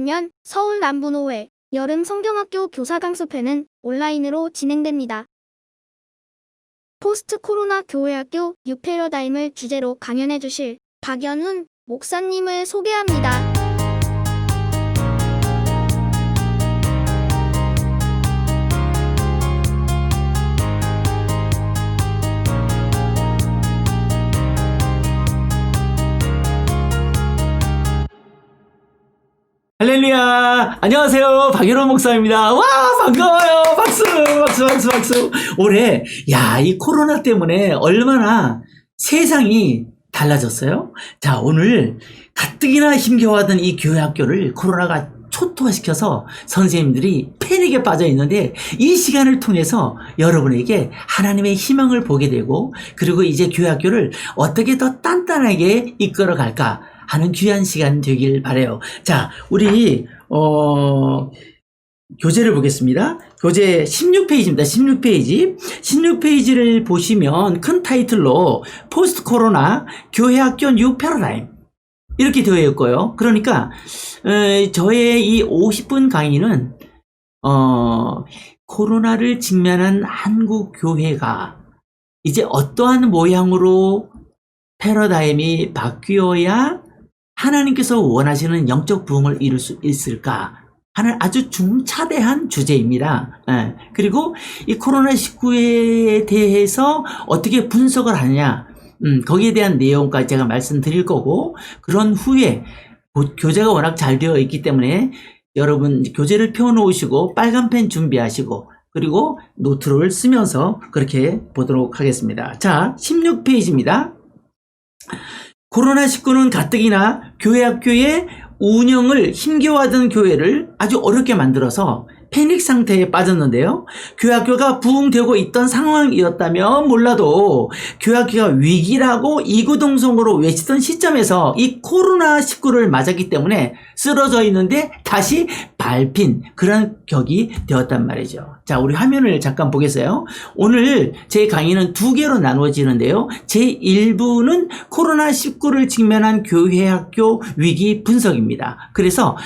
년 서울 남부노회 여름 성경학교 교사 강습회는 온라인으로 진행됩니다. 포스트 코로나 교회학교 뉴패러다임을 주제로 강연해 주실 박연훈 목사님을 소개합니다. 할렐루야! 안녕하세요. 박연훈 목사입니다. 와, 반가워요. 박수, 박수, 박수, 박수. 올해, 이 코로나 때문에 얼마나 세상이 달라졌어요? 자, 오늘 가뜩이나 힘겨워하던 이 교회 학교를 코로나가 초토화시켜서 선생님들이 패닉에 빠져 있는데, 이 시간을 통해서 여러분에게 하나님의 희망을 보게 되고, 그리고 이제 교회 학교를 어떻게 더 단단하게 이끌어 갈까 하는 귀한 시간 되길 바라요. 자, 우리 교재를 보겠습니다. 교재 16페이지입니다. 16페이지. 16페이지를 보시면 큰 타이틀로 포스트 코로나 교회 학교 뉴 패러다임 이렇게 되어 있고요. 그러니까 저의 이 50분 강의는 코로나를 직면한 한국 교회가 이제 어떠한 모양으로 패러다임이 바뀌어야 하나님께서 원하시는 영적 부흥을 이룰 수 있을까 하는 아주 중차대한 주제입니다. 그리고 이 코로나19에 대해서 어떻게 분석을 하느냐, 거기에 대한 내용까지 제가 말씀드릴 거고, 그런 후에 교재가 워낙 잘 되어 있기 때문에 여러분 교재를 펴놓으시고 빨간 펜 준비하시고 그리고 노트를 쓰면서 그렇게 보도록 하겠습니다. 자, 16페이지입니다. 코로나19는 가뜩이나 교회 학교의 운영을 힘겨워하던 교회를 아주 어렵게 만들어서 패닉 상태에 빠졌는데요. 교회 학교가 부흥되고 있던 상황이었다면 몰라도 교회 학교가 위기라고 이구동성으로 외치던 시점에서 이 코로나19를 맞았기 때문에 쓰러져 있는데 다시 밟힌 그런 격이 되었단 말이죠. 자, 우리 화면을 잠깐 보겠어요. 오늘 제 강의는 두 개로 나누어지는데요. 제1부는 코로나19를 직면한 교회 학교 위기 분석입니다. 그래서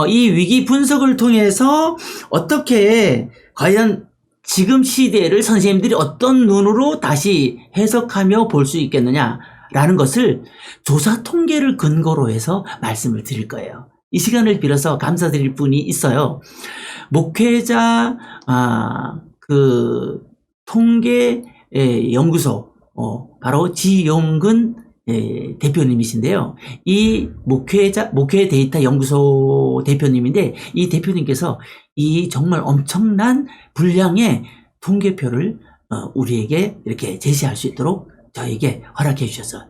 이 위기 분석을 통해서 어떻게 과연 지금 시대를 선생님들이 어떤 눈으로 다시 해석하며 볼 수 있겠느냐라는 것을 조사 통계를 근거로 해서 말씀을 드릴 거예요. 이 시간을 빌어서 감사드릴 분이 있어요. 목회자 통계 연구소 바로 지용근 대표님이신데요. 이 목회 데이터 연구소 대표님인데, 이 대표님께서 이 정말 엄청난 분량의 통계표를 우리에게 이렇게 제시할 수 있도록 저에게 허락해 주셨어요.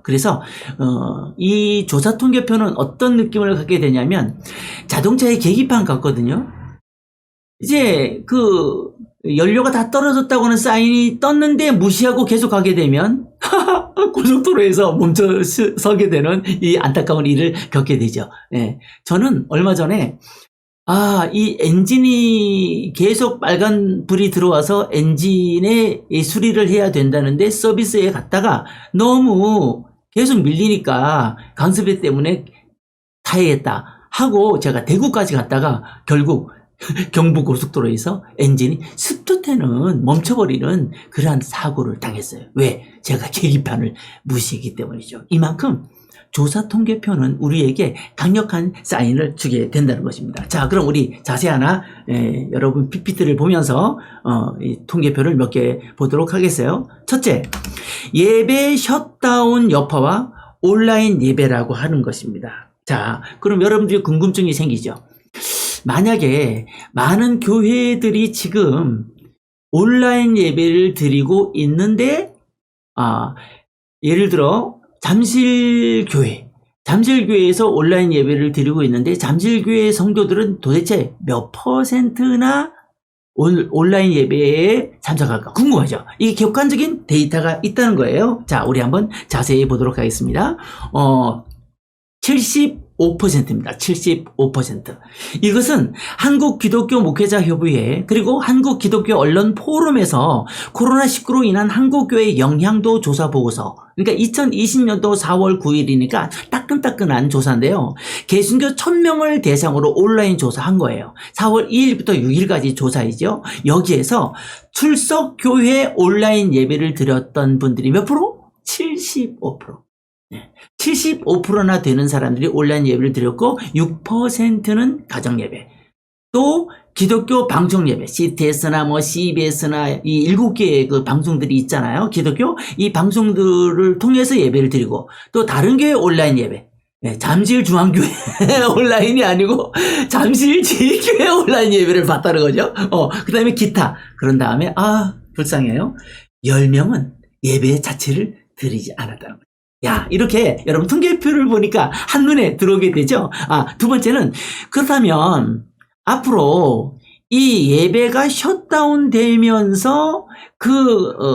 그래서 이 조사 통계표는 어떤 느낌을 갖게 되냐면 자동차의 계기판 같거든요. 이제 연료가 다 떨어졌다고 하는 사인이 떴는데 무시하고 계속 가게 되면 고속도로에서 멈춰 서게 되는 이 안타까운 일을 겪게 되죠. 저는 얼마 전에 이 엔진이 계속 빨간 불이 들어와서 엔진에 수리를 해야 된다는데 서비스에 갔다가 너무 계속 밀리니까 강습회 때문에 타야겠다 하고 제가 대구까지 갔다가 결국 경부고속도로에서 엔진이 습도태는 멈춰버리는 그러한 사고를 당했어요. 왜? 제가 계기판을 무시했기 때문이죠. 이만큼 조사 통계표는 우리에게 강력한 사인을 주게 된다는 것입니다. 자, 그럼 우리 자세 하나 여러분 PPT를 보면서 이 통계표를 몇 개 보도록 하겠어요. 첫째, 예배 셧다운 여파와 온라인 예배라고 하는 것입니다. 자, 그럼 여러분들이 궁금증이 생기죠. 만약에 많은 교회들이 지금 온라인 예배를 드리고 있는데, 예를 들어 잠실교회에서 온라인 예배를 드리고 있는데 잠실교회 성도들은 도대체 몇 %나 온라인 예배에 참석할까 궁금하죠. 이게 객관적인 데이터가 있다는 거예요. 자, 우리 한번 자세히 보도록 하겠습니다. 75%입니다. 75%. 이것은 한국 기독교 목회자 협의회 그리고 한국 기독교 언론 포럼에서 코로나19로 인한 한국교회 영향도 조사 보고서, 그러니까 2020년도 4월 9일이니까 따끈 따끈따끈한 조사인데요. 개신교 1000명을 대상으로 온라인 조사한 거예요. 4월 2일부터 6일까지 조사이죠. 여기에서 출석 교회 온라인 예배를 드렸던 분들이 몇 프로? 75%. 75%나 되는 사람들이 온라인 예배를 드렸고 6%는 가정 예배. 또 기독교 방송 예배, CTS나 뭐 CBS나 이 7개의 그 방송들이 있잖아요. 기독교 이 방송들을 통해서 예배를 드리고 또 다른 교회 온라인 예배. 잠실 중앙교회 온라인이 아니고 잠실 제2교회 온라인 예배를 봤다는 거죠. 그 다음에 기타. 그런 다음에 불쌍해요. 10명은 예배 자체를 드리지 않았다는 거예요. 야, 이렇게 여러분 통계표를 보니까 한눈에 들어오게 되죠. 두 번째는 그렇다면 앞으로 이 예배가 셧다운 되면서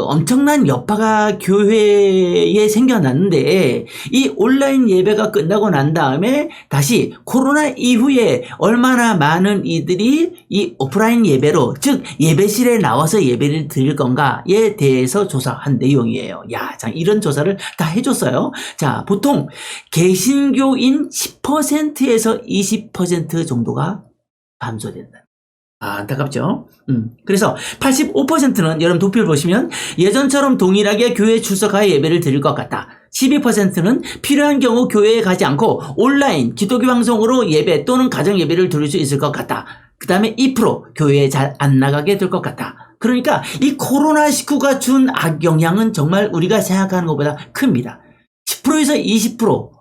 엄청난 여파가 교회에 생겨났는데 이 온라인 예배가 끝나고 난 다음에 다시 코로나 이후에 얼마나 많은 이들이 이 오프라인 예배로 즉 예배실에 나와서 예배를 드릴 건가에 대해서 조사한 내용이에요. 야, 자, 이런 조사를 다 해줬어요. 자, 보통 개신교인 10%에서 20% 정도가 감소된다. 안타깝죠? 그래서 85%는 여러분 도표를 보시면 예전처럼 동일하게 교회에 출석하여 예배를 드릴 것 같다. 12%는 필요한 경우 교회에 가지 않고 온라인 기독교 방송으로 예배 또는 가정 예배를 드릴 수 있을 것 같다. 그 다음에 2% 교회에 잘 안 나가게 될 것 같다. 그러니까 이 코로나19가 준 악영향은 정말 우리가 생각하는 것보다 큽니다. 10%에서 20%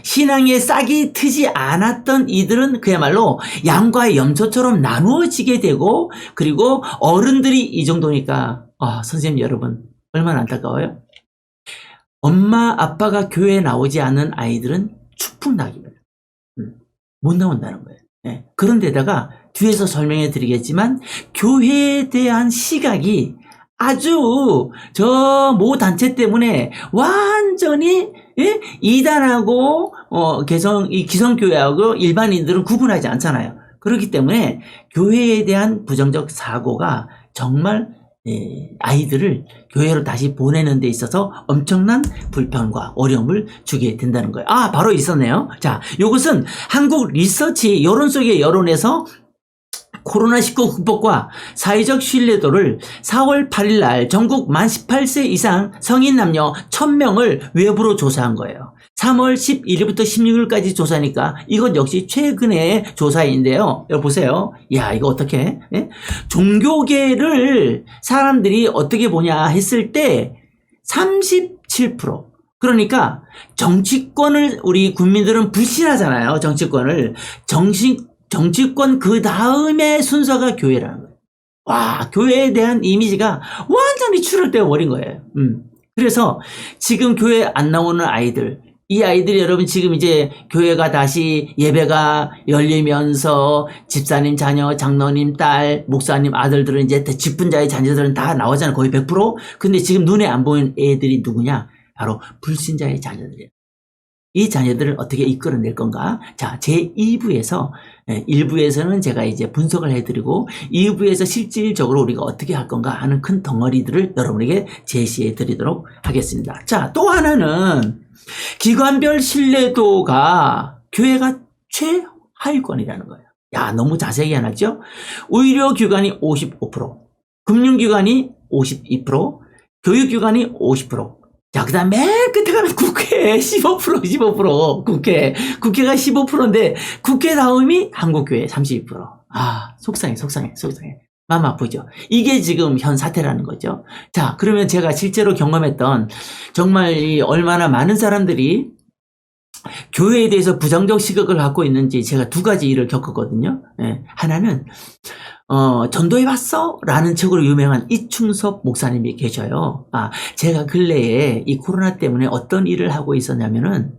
신앙에 싹이 트지 않았던 이들은 그야말로 양과 염소처럼 나누어지게 되고 그리고 어른들이 이 정도니까 선생님 여러분 얼마나 안타까워요? 엄마 아빠가 교회에 나오지 않는 아이들은 추풍낙입니다. 못 나온다는 거예요. 네. 그런데다가 뒤에서 설명해 드리겠지만 교회에 대한 시각이 아주 저 모 단체 때문에 완전히 이단하고 이 기성교회하고 일반인들은 구분하지 않잖아요. 그렇기 때문에 교회에 대한 부정적 사고가 정말 아이들을 교회로 다시 보내는 데 있어서 엄청난 불편과 어려움을 주게 된다는 거예요. 바로 있었네요. 자, 이것은 한국 리서치 여론 속의 여론에서 코로나19 극복과 사회적 신뢰도를 4월 8일 날 전국 만 18세 이상 성인 남녀 1000명을 외부로 조사한 거예요. 3월 11일부터 16일까지 조사니까 이것 역시 최근의 조사인데요. 여러분 보세요. 야, 이거 어떻게? 종교계를 사람들이 어떻게 보냐 했을 때 37%. 그러니까 정치권을 우리 국민들은 불신하잖아요. 정치권을. 정치권 그 다음에 순서가 교회라는 거예요. 와, 교회에 대한 이미지가 완전히 추락되어 버린 거예요. 그래서 지금 교회 안 나오는 아이들, 이 아이들이 여러분 지금 이제 교회가 다시 예배가 열리면서 집사님 자녀, 장로님 딸, 목사님 아들들은 이제 직분자의 자녀들은 다 나오잖아요. 거의 100%. 근데 지금 눈에 안 보이는 애들이 누구냐? 바로 불신자의 자녀들이에요. 이 자녀들을 어떻게 이끌어낼 건가? 자, 제2부에서 1부에서는 제가 이제 분석을 해드리고 2부에서 실질적으로 우리가 어떻게 할 건가 하는 큰 덩어리들을 여러분에게 제시해 드리도록 하겠습니다. 자, 또 하나는 기관별 신뢰도가 교회가 최하위권이라는 거예요. 야, 너무 자세히 해놨죠? 의료기관이 55%, 금융기관이 52%, 교육기관이 50%, 자, 그 다음 맨 끝에 가면 국회 15%. 국회가 15%인데 국회 다음이 한국교회 32%. 속상해. 마음 아프죠. 이게 지금 현 사태라는 거죠. 자, 그러면 제가 실제로 경험했던 정말 얼마나 많은 사람들이 교회에 대해서 부정적 시각을 갖고 있는지 제가 두 가지 일을 겪었거든요. 하나는 전도해봤어? 라는 책으로 유명한 이충섭 목사님이 계셔요. 제가 근래에 이 코로나 때문에 어떤 일을 하고 있었냐면은,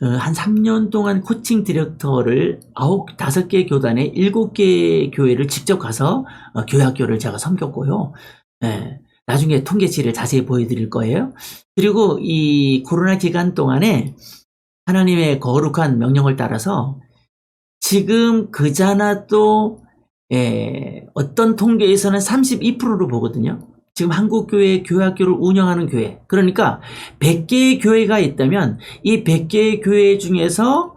한 3년 동안 코칭 디렉터를 5개 교단에 7개 교회를 직접 가서 교회학교를 제가 섬겼고요. 나중에 통계치를 자세히 보여드릴 거예요. 그리고 이 코로나 기간 동안에 하나님의 거룩한 명령을 따라서 지금 그자나 또 어떤 통계에서는 32%로 보거든요. 지금 한국교회 교회학교를 운영하는 교회, 그러니까 100개의 교회가 있다면 이 100개의 교회 중에서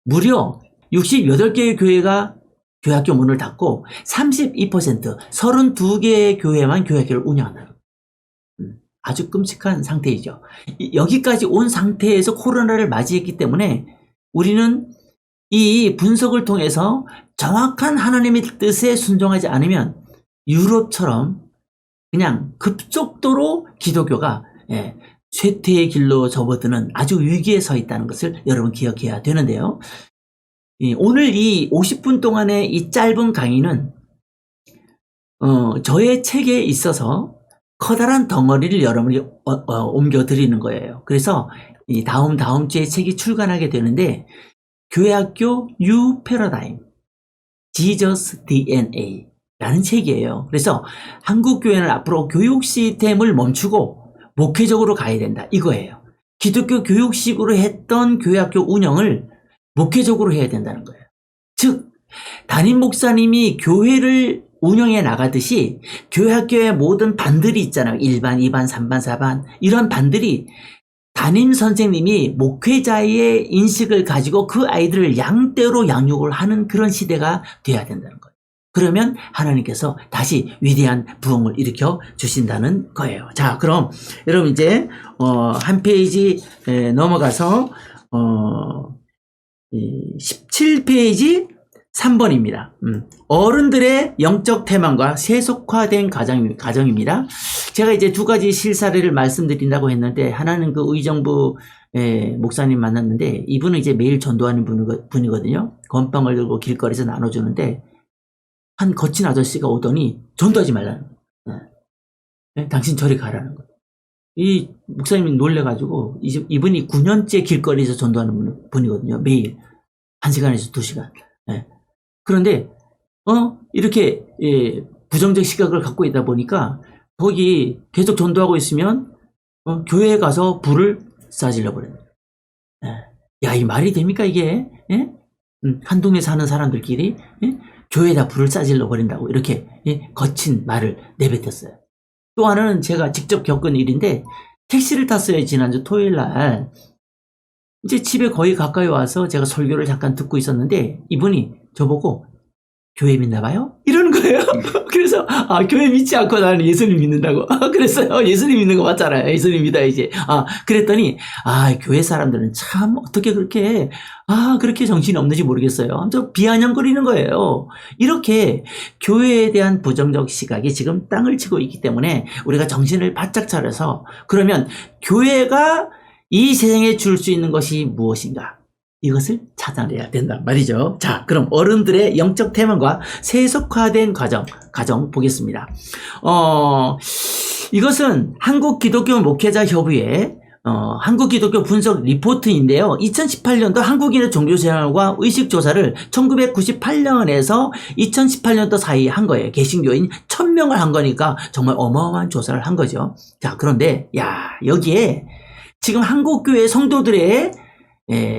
무려 68개의 교회가 교회학교 문을 닫고 32%, 32개의 교회만 교회학교를 운영한다. 아주 끔찍한 상태이죠. 여기까지 온 상태에서 코로나를 맞이했기 때문에 우리는 이 분석을 통해서 정확한 하나님의 뜻에 순종하지 않으면 유럽처럼 그냥 급속도로 기독교가 쇠퇴의 길로 접어드는 아주 위기에 서 있다는 것을 여러분 기억해야 되는데요. 오늘 이 50분 동안의 이 짧은 강의는 저의 책에 있어서 커다란 덩어리를 여러분이 옮겨드리는 거예요. 그래서 이 다음 주에 책이 출간하게 되는데 교회학교 New Paradigm, Jesus DNA 라는 책이에요. 그래서 한국 교회는 앞으로 교육 시스템을 멈추고 목회적으로 가야 된다 이거예요. 기독교 교육식으로 했던 교회학교 운영을 목회적으로 해야 된다는 거예요. 즉 담임 목사님이 교회를 운영해 나가듯이 교회학교의 모든 반들이 있잖아요. 1반, 2반, 3반, 4반 이런 반들이 담임 선생님이 목회자의 인식을 가지고 그 아이들을 양떼로 양육을 하는 그런 시대가 돼야 된다는 거예요. 그러면 하나님께서 다시 위대한 부흥을 일으켜 주신다는 거예요. 자, 그럼 여러분 이제 한 페이지 넘어가서 17페이지 3번입니다. 어른들의 영적 태만과 세속화된 가정입니다. 제가 이제 두 가지 실사례를 말씀드린다고 했는데 하나는 그 의정부 목사님 만났는데 이분은 이제 매일 전도하는 분이거든요. 건빵을 들고 길거리에서 나눠주는데 한 거친 아저씨가 오더니 전도하지 말라는 거예요. 당신 저리 가라는 거예요. 이 목사님이 놀래가지고 이분이 9년째 길거리에서 전도하는 분이거든요. 매일 1시간에서 2시간. 그런데 이렇게 부정적 시각을 갖고 있다 보니까 거기 계속 전도하고 있으면 교회에 가서 불을 쏴질러 버려요. 야, 이 말이 됩니까 이게? 한 동네 사는 사람들끼리 교회에다 불을 쏴질러 버린다고 이렇게 거친 말을 내뱉었어요. 또 하나는 제가 직접 겪은 일인데 택시를 탔어요. 지난주 토요일 날. 이제 집에 거의 가까이 와서 제가 설교를 잠깐 듣고 있었는데 이분이 저보고 교회 믿나 봐요? 이러는 거예요. 그래서 교회 믿지 않고 나는 예수님 믿는다고. 그랬어요. 예수님 믿는 거 맞잖아요. 예수님 믿어야지. 그랬더니 교회 사람들은 참 어떻게 그렇게 그렇게 정신이 없는지 모르겠어요. 저 비아냥거리는 거예요. 이렇게 교회에 대한 부정적 시각이 지금 땅을 치고 있기 때문에 우리가 정신을 바짝 차려서 그러면 교회가 이 세상에 줄 수 있는 것이 무엇인가? 이것을 찾아내야 된단 말이죠. 자, 그럼 어른들의 영적 태만과 세속화된 가정 보겠습니다. 이것은 한국 기독교 목회자 협의회 한국 기독교 분석 리포트인데요. 2018년도 한국인의 종교생활과 의식조사를 1998년에서 2018년도 사이에 한 거예요. 개신교인 1000명을 한 거니까 정말 어마어마한 조사를 한 거죠. 자, 그런데 여기에 지금 한국교회 성도들의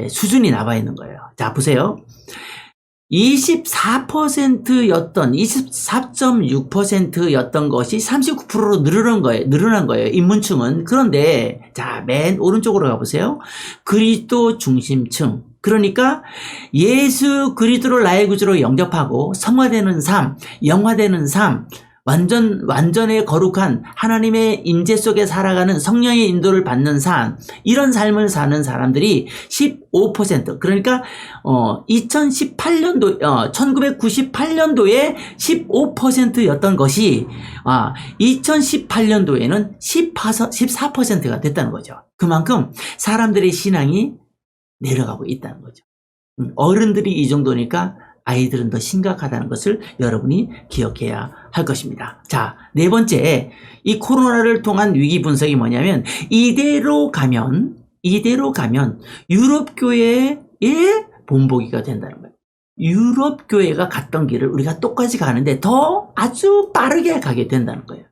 수준이 나와 있는 거예요. 자, 보세요. 24.6%였던 것이 39%로 늘어난 거예요. 입문층은. 그런데, 자, 맨 오른쪽으로 가보세요. 그리스도 중심층. 그러니까 예수 그리스도를 나의 구주로 영접하고 성화되는 삶, 영화되는 삶, 완전의 거룩한 하나님의 임재 속에 살아가는 성령의 인도를 받는 삶, 이런 삶을 사는 사람들이 15%, 그러니까 1998년도에 15%였던 것이 2018년도에는 14%가 됐다는 거죠. 그만큼 사람들의 신앙이 내려가고 있다는 거죠. 어른들이 이 정도니까 아이들은 더 심각하다는 것을 여러분이 기억해야 할 것입니다. 자, 네 번째, 이 코로나를 통한 위기 분석이 뭐냐면 이대로 가면 유럽 교회의 본보기가 된다는 거예요. 유럽 교회가 갔던 길을 우리가 똑같이 가는데 더 아주 빠르게 가게 된다는 거예요.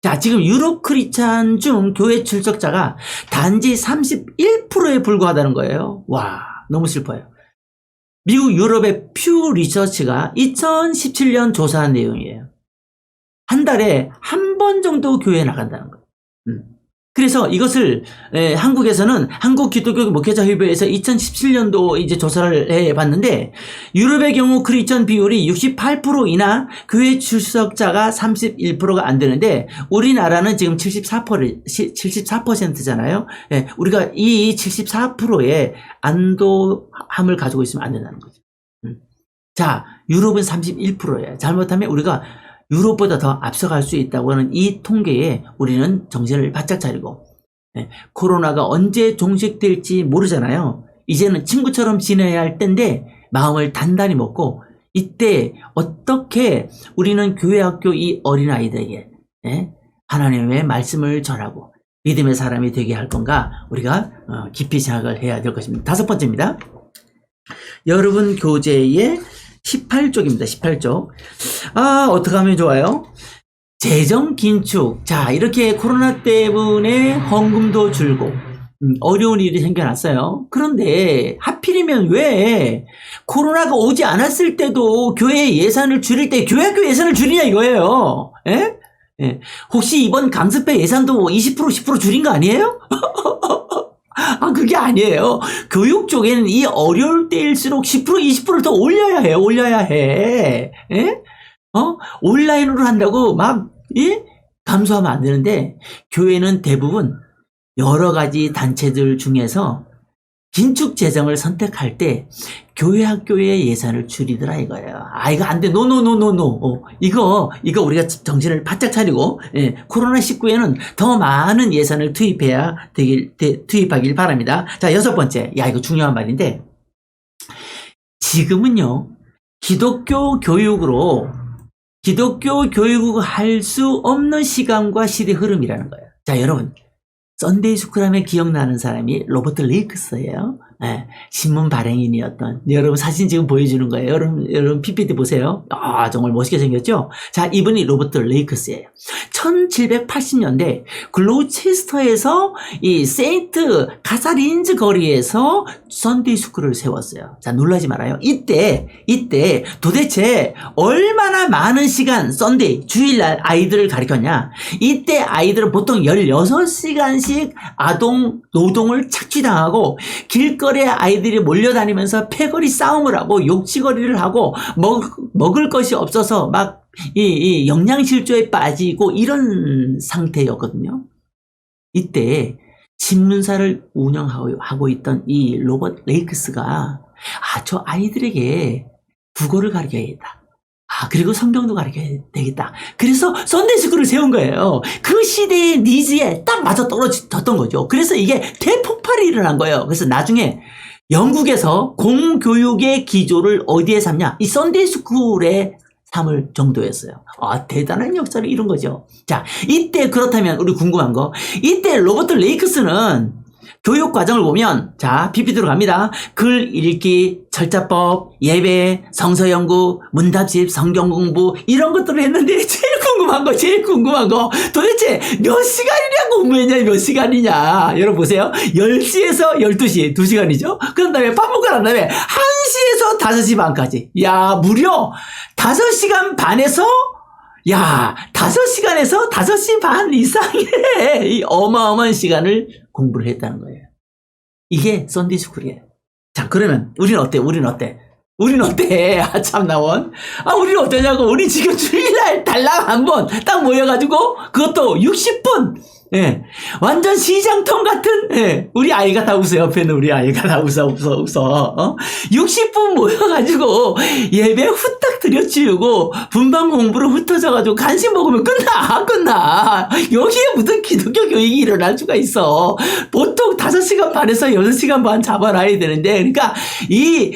자, 지금 유럽 크리스찬 중 교회 출석자가 단지 31%에 불과하다는 거예요. 와, 너무 슬퍼요. 미국 유럽의 퓨 리서치가 2017년 조사한 내용이에요. 한 달에 한 번 정도 교회에 나간다는 거예요. 그래서 이것을 한국에서는 한국기독교 목회자협의회에서 2017년도 이제 조사를 해봤는데 유럽의 경우 크리스천 비율이 68%이나 교회 출석자가 31%가 안 되는데 우리나라는 지금 74%잖아요. 우리가 이 74%의 안도함을 가지고 있으면 안 된다는 거죠. 자, 유럽은 31%예요. 잘못하면 우리가 유럽보다 더 앞서갈 수 있다고 하는 이 통계에 우리는 정신을 바짝 차리고 코로나가 언제 종식될지 모르잖아요. 이제는 친구처럼 지내야 할 때인데 마음을 단단히 먹고 이때 어떻게 우리는 교회 학교 이 어린아이들에게 하나님의 말씀을 전하고 믿음의 사람이 되게 할 건가 우리가 깊이 생각을 해야 될 것입니다. 다섯 번째입니다. 여러분 교재의 18쪽입니다. 18쪽. 어떻게 하면 좋아요? 재정 긴축. 자, 이렇게 코로나 때문에 헌금도 줄고 어려운 일이 생겨났어요. 그런데 하필이면 왜 코로나가 오지 않았을 때도 교회 예산을 줄일 때 교회학교 예산을 줄이냐 이거예요. 혹시 이번 강습회 예산도 20% 10% 줄인 거 아니에요? 그게 아니에요. 교육 쪽에는 이 어려울 때일수록 10% 20%를 더 올려야 해요. 올려야 해. 온라인으로 한다고 막 감소하면 안 되는데 교회는 대부분 여러 가지 단체들 중에서 긴축 재정을 선택할 때 교회 학교의 예산을 줄이더라 이거예요. 이거 안 돼. 노노노노노. 이거 우리가 정신을 바짝 차리고 코로나19에는 더 많은 예산을 투입하길 바랍니다. 자, 여섯 번째. 이거 중요한 말인데 지금은요. 기독교 교육을 할 수 없는 시간과 시대 흐름이라는 거예요. 자, 여러분. 썬데이 스쿨 하면 기억나는 사람이 로버트 레이크스예요. 신문 발행인이었던. 여러분 사진 지금 보여주는 거예요. 여러분 PPT 보세요. 정말 멋있게 생겼죠? 자, 이분이 로버트 레이크스예요. 1780년대 글로우체스터에서 이 세인트 카사린즈 거리에서 썬데이 스쿨을 세웠어요. 자, 놀라지 말아요. 이때 도대체 얼마나 많은 시간 썬데이 주일날 아이들을 가르쳤냐? 이때 아이들은 보통 16시간씩 아동 노동을 착취당하고 길거리에 아이들이 몰려다니면서 패거리 싸움을 하고 욕지거리를 하고 먹을 것이 없어서 막 이 영양실조에 빠지고 이런 상태였거든요. 이때 신문사를 운영하고 있던 이 로버트 레이크스가 저 아이들에게 국어를 가르쳐야겠다. 그리고 성경도 가르쳐야 되겠다. 그래서 썬데이 스쿨을 세운 거예요. 그 시대의 니즈에 딱 맞아 떨어졌던 거죠. 그래서 이게 대폭발이 일어난 거예요. 그래서 나중에 영국에서 공교육의 기조를 어디에 삼냐? 이 썬데이 스쿨에 삼을 정도였어요. 대단한 역사를 이룬 거죠. 자, 이때 그렇다면 우리 궁금한 거. 이때 로버트 레이크스는 교육 과정을 보면 자, PPT로 갑니다. 글 읽기, 철자법, 예배, 성서 연구, 문답집, 성경 공부 이런 것들을 했는데 제일 궁금한 거 도대체 몇 시간이냐 공부했냐 몇 시간이냐. 여러분 보세요. 10시에서 12시 2시간이죠. 그런 다음에 밥 먹고 난 다음에 1시에서 5시 반까지. 무려 5시간 반에서 5시간에서 5시 반 이상의 이 어마어마한 시간을 공부를 했다는 거예요. 이게 썬데이 스쿨이에요. 자, 그러면 우리는 어때? 참나원. 우리는 어떠냐고. 우리 지금 주일날 달랑 한번 딱 모여가지고 그것도 60분. 완전 시장통 같은, 우리 아이가 다 웃어. 옆에 있는 우리 아이가 다 웃어. 60분 모여가지고 예배 후딱 들여치우고 분방 공부로 흩어져가지고 간식 먹으면 끝나. 여기에 무슨 기독교 교육이 일어날 수가 있어. 보통 5시간 반에서 6시간 반 잡아놔야 되는데, 그러니까 이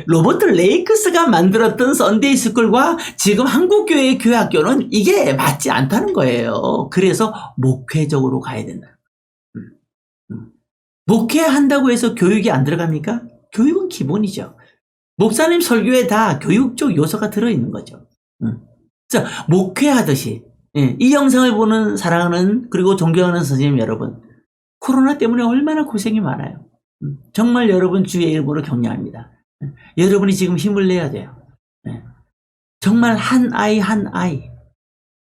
로버트 레이크스가 만들었던 썬데이 스쿨과 지금 한국교회 교회학교는 이게 맞지 않다는 거예요. 그래서 목회적으로 가야 된다. 목회한다고 해서 교육이 안 들어갑니까? 교육은 기본이죠. 목사님 설교에 다 교육적 요소가 들어있는 거죠. 자, 목회하듯이 이 영상을 보는 사랑하는 그리고 존경하는 선생님 여러분, 코로나 때문에 얼마나 고생이 많아요. 정말 여러분 주의 일부러 격려합니다. 여러분이 지금 힘을 내야 돼요. 정말 한 아이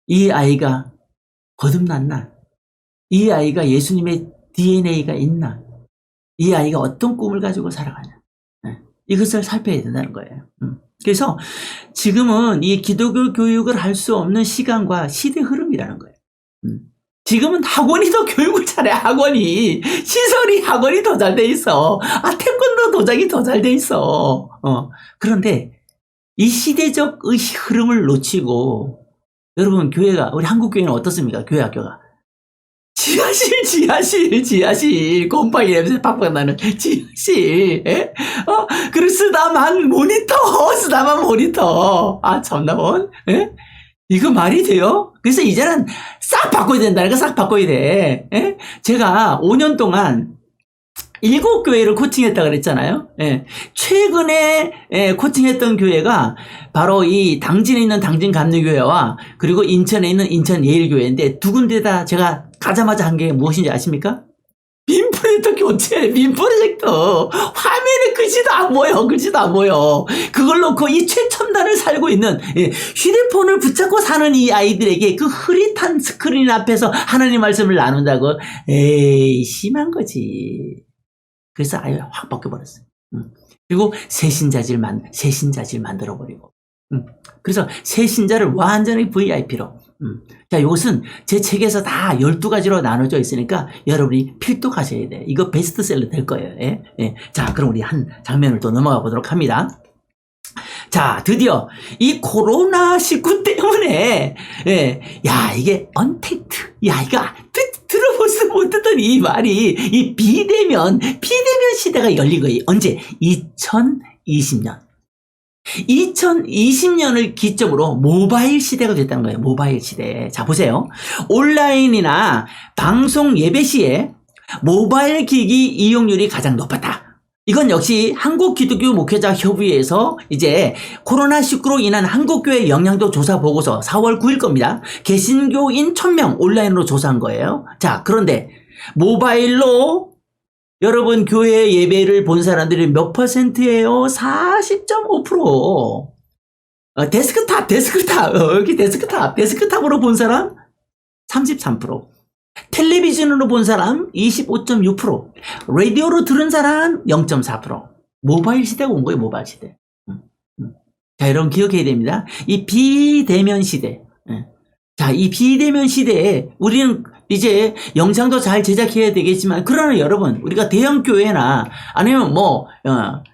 이 아이가 거듭났나? 이 아이가 예수님의 DNA가 있나? 이 아이가 어떤 꿈을 가지고 살아가냐? 이것을 살펴야 된다는 거예요. 그래서 지금은 이 기독교 교육을 할 수 없는 시간과 시대 흐름이라는 거예요. 지금은 학원이 더 교육을 잘해. 학원이 시설이 학원이 더 잘 돼 있어. 태권도 도장이 더 잘 돼 있어. 그런데 이 시대적 흐름을 놓치고 여러분 교회가 우리 한국 교회는 어떻습니까? 교회 학교가 지하실 곰팡이 냄새 팍팍 나는 지하실. 그리고 쓰다만 모니터. 참나원. 이거 말이 돼요? 그래서 이제는 싹 바꿔야 된다니까. 싹 바꿔야 돼. 제가 5년 동안 7교회를 코칭했다 그랬잖아요. 최근에 코칭했던 교회가 바로 이 당진에 있는 당진감리교회와 그리고 인천에 있는 인천예일교회인데 두 군데 다 제가 가자마자 한 게 무엇인지 아십니까? 빔 프로젝터 교체, 빔 프로젝터. 화면에 글씨도 안 보여. 그걸 놓고 이 최첨단을 살고 있는 휴대폰을 붙잡고 사는 이 아이들에게 그 흐릿한 스크린 앞에서 하나님 말씀을 나눈다고? 에이, 심한 거지. 그래서 아예 확 바뀌어버렸어요. 그리고 새신자질 만들어버리고. 그래서 새신자를 완전히 VIP로. 자, 이것은 제 책에서 다 12가지로 나눠져 있으니까 여러분이 필독하셔야 돼. 이거 베스트셀러 될 거예요. 자, 그럼 우리 한 장면을 또 넘어가 보도록 합니다. 자, 드디어 이 코로나19 때문에 이게 언택트, 이거 들어보지도 못했던 이 말이 이 비대면 시대가 열린 거예요. 언제? 2020년을 기점으로 모바일 시대가 됐다는 거예요. 모바일 시대. 자, 보세요. 온라인이나 방송 예배 시에 모바일 기기 이용률이 가장 높았다. 이건 역시 한국기독교 목회자 협의회에서 이제 코로나19로 인한 한국교회 영향도 조사 보고서 4월 9일 겁니다. 개신교인 1000명 온라인으로 조사한 거예요. 자, 그런데 모바일로 여러분 교회 예배를 본 사람들이 몇 %예요? 40.5%. 데스크탑으로 본 사람 33%. 텔레비전으로 본 사람 25.6%. 라디오로 들은 사람 0.4%. 모바일 시대가 온 거예요. 모바일 시대. 자, 여러분 기억해야 됩니다. 이 비대면 시대. 자, 이 비대면 시대에 우리는 이제 영상도 잘 제작해야 되겠지만, 그러나 여러분, 우리가 대형 교회나 아니면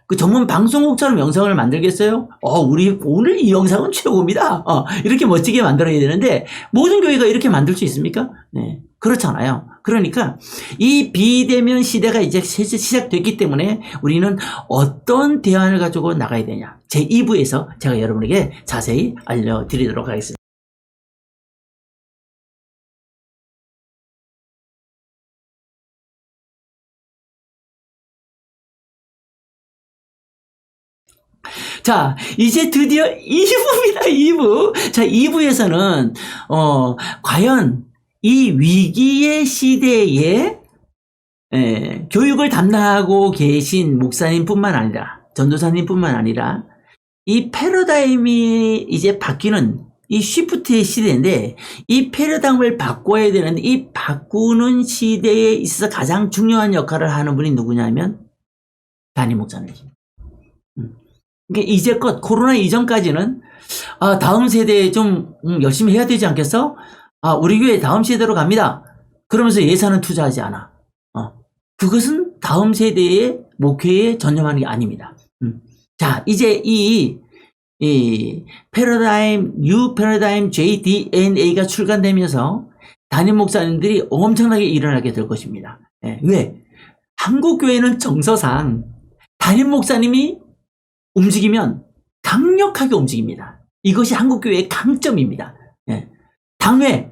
그 전문 방송국처럼 영상을 만들겠어요? 우리 오늘 이 영상은 최고입니다. 이렇게 멋지게 만들어야 되는데, 모든 교회가 이렇게 만들 수 있습니까? 네. 그렇잖아요. 그러니까 이 비대면 시대가 이제 시작됐기 때문에 우리는 어떤 대안을 가지고 나가야 되냐. 제 2부에서 제가 여러분에게 자세히 알려드리도록 하겠습니다. 자, 이제 드디어 2부입니다. 2부. 자, 2부에서는 과연 이 위기의 시대에 교육을 담당하고 계신 목사님뿐만 아니라 전도사님뿐만 아니라 이 패러다임이 이제 바뀌는 이 쉬프트의 시대인데, 이 패러다임을 바꿔야 되는데 이 바꾸는 시대에 있어서 가장 중요한 역할을 하는 분이 누구냐면 담임 목사님이십니다. 그러니까 이제껏 코로나 이전까지는 다음 세대에 좀 열심히 해야 되지 않겠어? 우리 교회 다음 세대로 갑니다. 그러면서 예산은 투자하지 않아. 그것은 다음 세대의 목회에 전념하는 게 아닙니다. 자, 이제 이 뉴 패러다임 JDNA가 출간되면서 담임 목사님들이 엄청나게 일어나게 될 것입니다. 왜? 한국 교회는 정서상 담임 목사님이 움직이면 강력하게 움직입니다. 이것이 한국교회의 강점입니다. 당회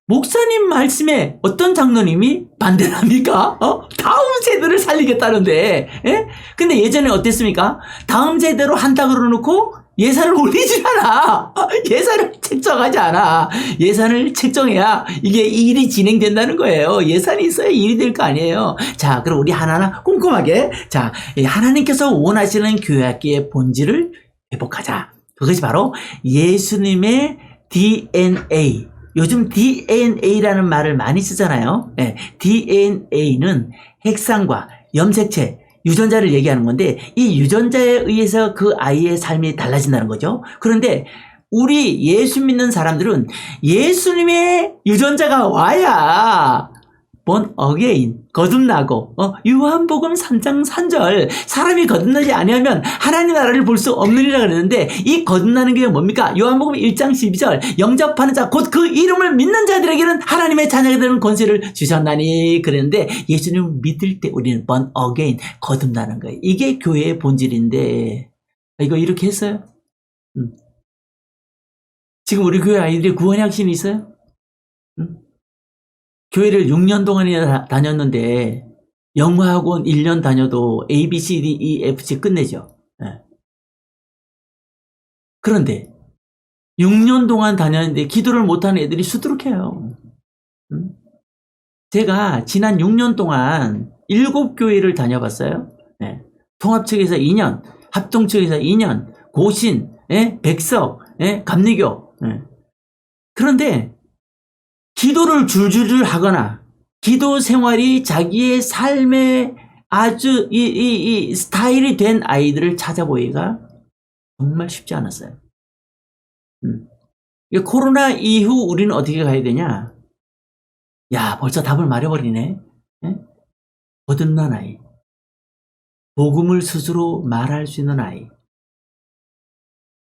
목사님 말씀에 어떤 장로님이 반대를 합니까? 다음 세대를 살리겠다는데. 근데 예전에 어땠습니까? 다음 세대로 한다 그러놓고 예산을 올리질 않아. 예산을 책정하지 않아. 예산을 책정해야 이게 일이 진행된다는 거예요. 예산이 있어야 일이 될 거 아니에요. 자, 그럼 우리 하나하나 꼼꼼하게, 자, 하나님께서 원하시는 교회 학기의 본질을 회복하자. 그것이 바로 예수님의 DNA. 요즘 DNA라는 말을 많이 쓰잖아요. 예, DNA는 핵산과 염색체, 유전자를 얘기하는 건데 이 유전자에 의해서 그 아이의 삶이 달라진다는 거죠. 그런데 우리 예수 믿는 사람들은 예수님의 유전자가 와야 born again, 거듭나고 요한복음 3장 3절 사람이 거듭나지 아니하면 하나님 나라를 볼 수 없느니라 그랬는데 이 거듭나는 게 뭡니까? 요한복음 1장 12절 영접하는 자 곧 그 이름을 믿는 자들에게는 하나님의 자녀가 되는 권세를 주셨나니 그랬는데 예수님을 믿을 때 우리는 born again, 거듭나는 거예요. 이게 교회의 본질인데 이거 이렇게 했어요? 지금 우리 교회 아이들이 구원의 확신이 있어요? 교회를 6년 동안이나 다녔는데 영어학원 1년 다녀도 A, B, C, D, E, F, G 끝내죠. 네. 그런데 6년 동안 다녔는데 기도를 못하는 애들이 수두룩해요. 제가 지난 6년 동안 7교회를 다녀봤어요. 네. 통합 측에서 2년, 합동 측에서 2년, 고신, 백석, 감리교. 그런데 기도를 줄줄줄 하거나 기도 생활이 자기의 삶의 아주 이 스타일이 된 아이들을 찾아보기가 정말 쉽지 않았어요. 코로나 이후 우리는 어떻게 가야 되냐? 야, 벌써 답을 말해버리네. 거듭난 아이. 복음을 스스로 말할 수 있는 아이.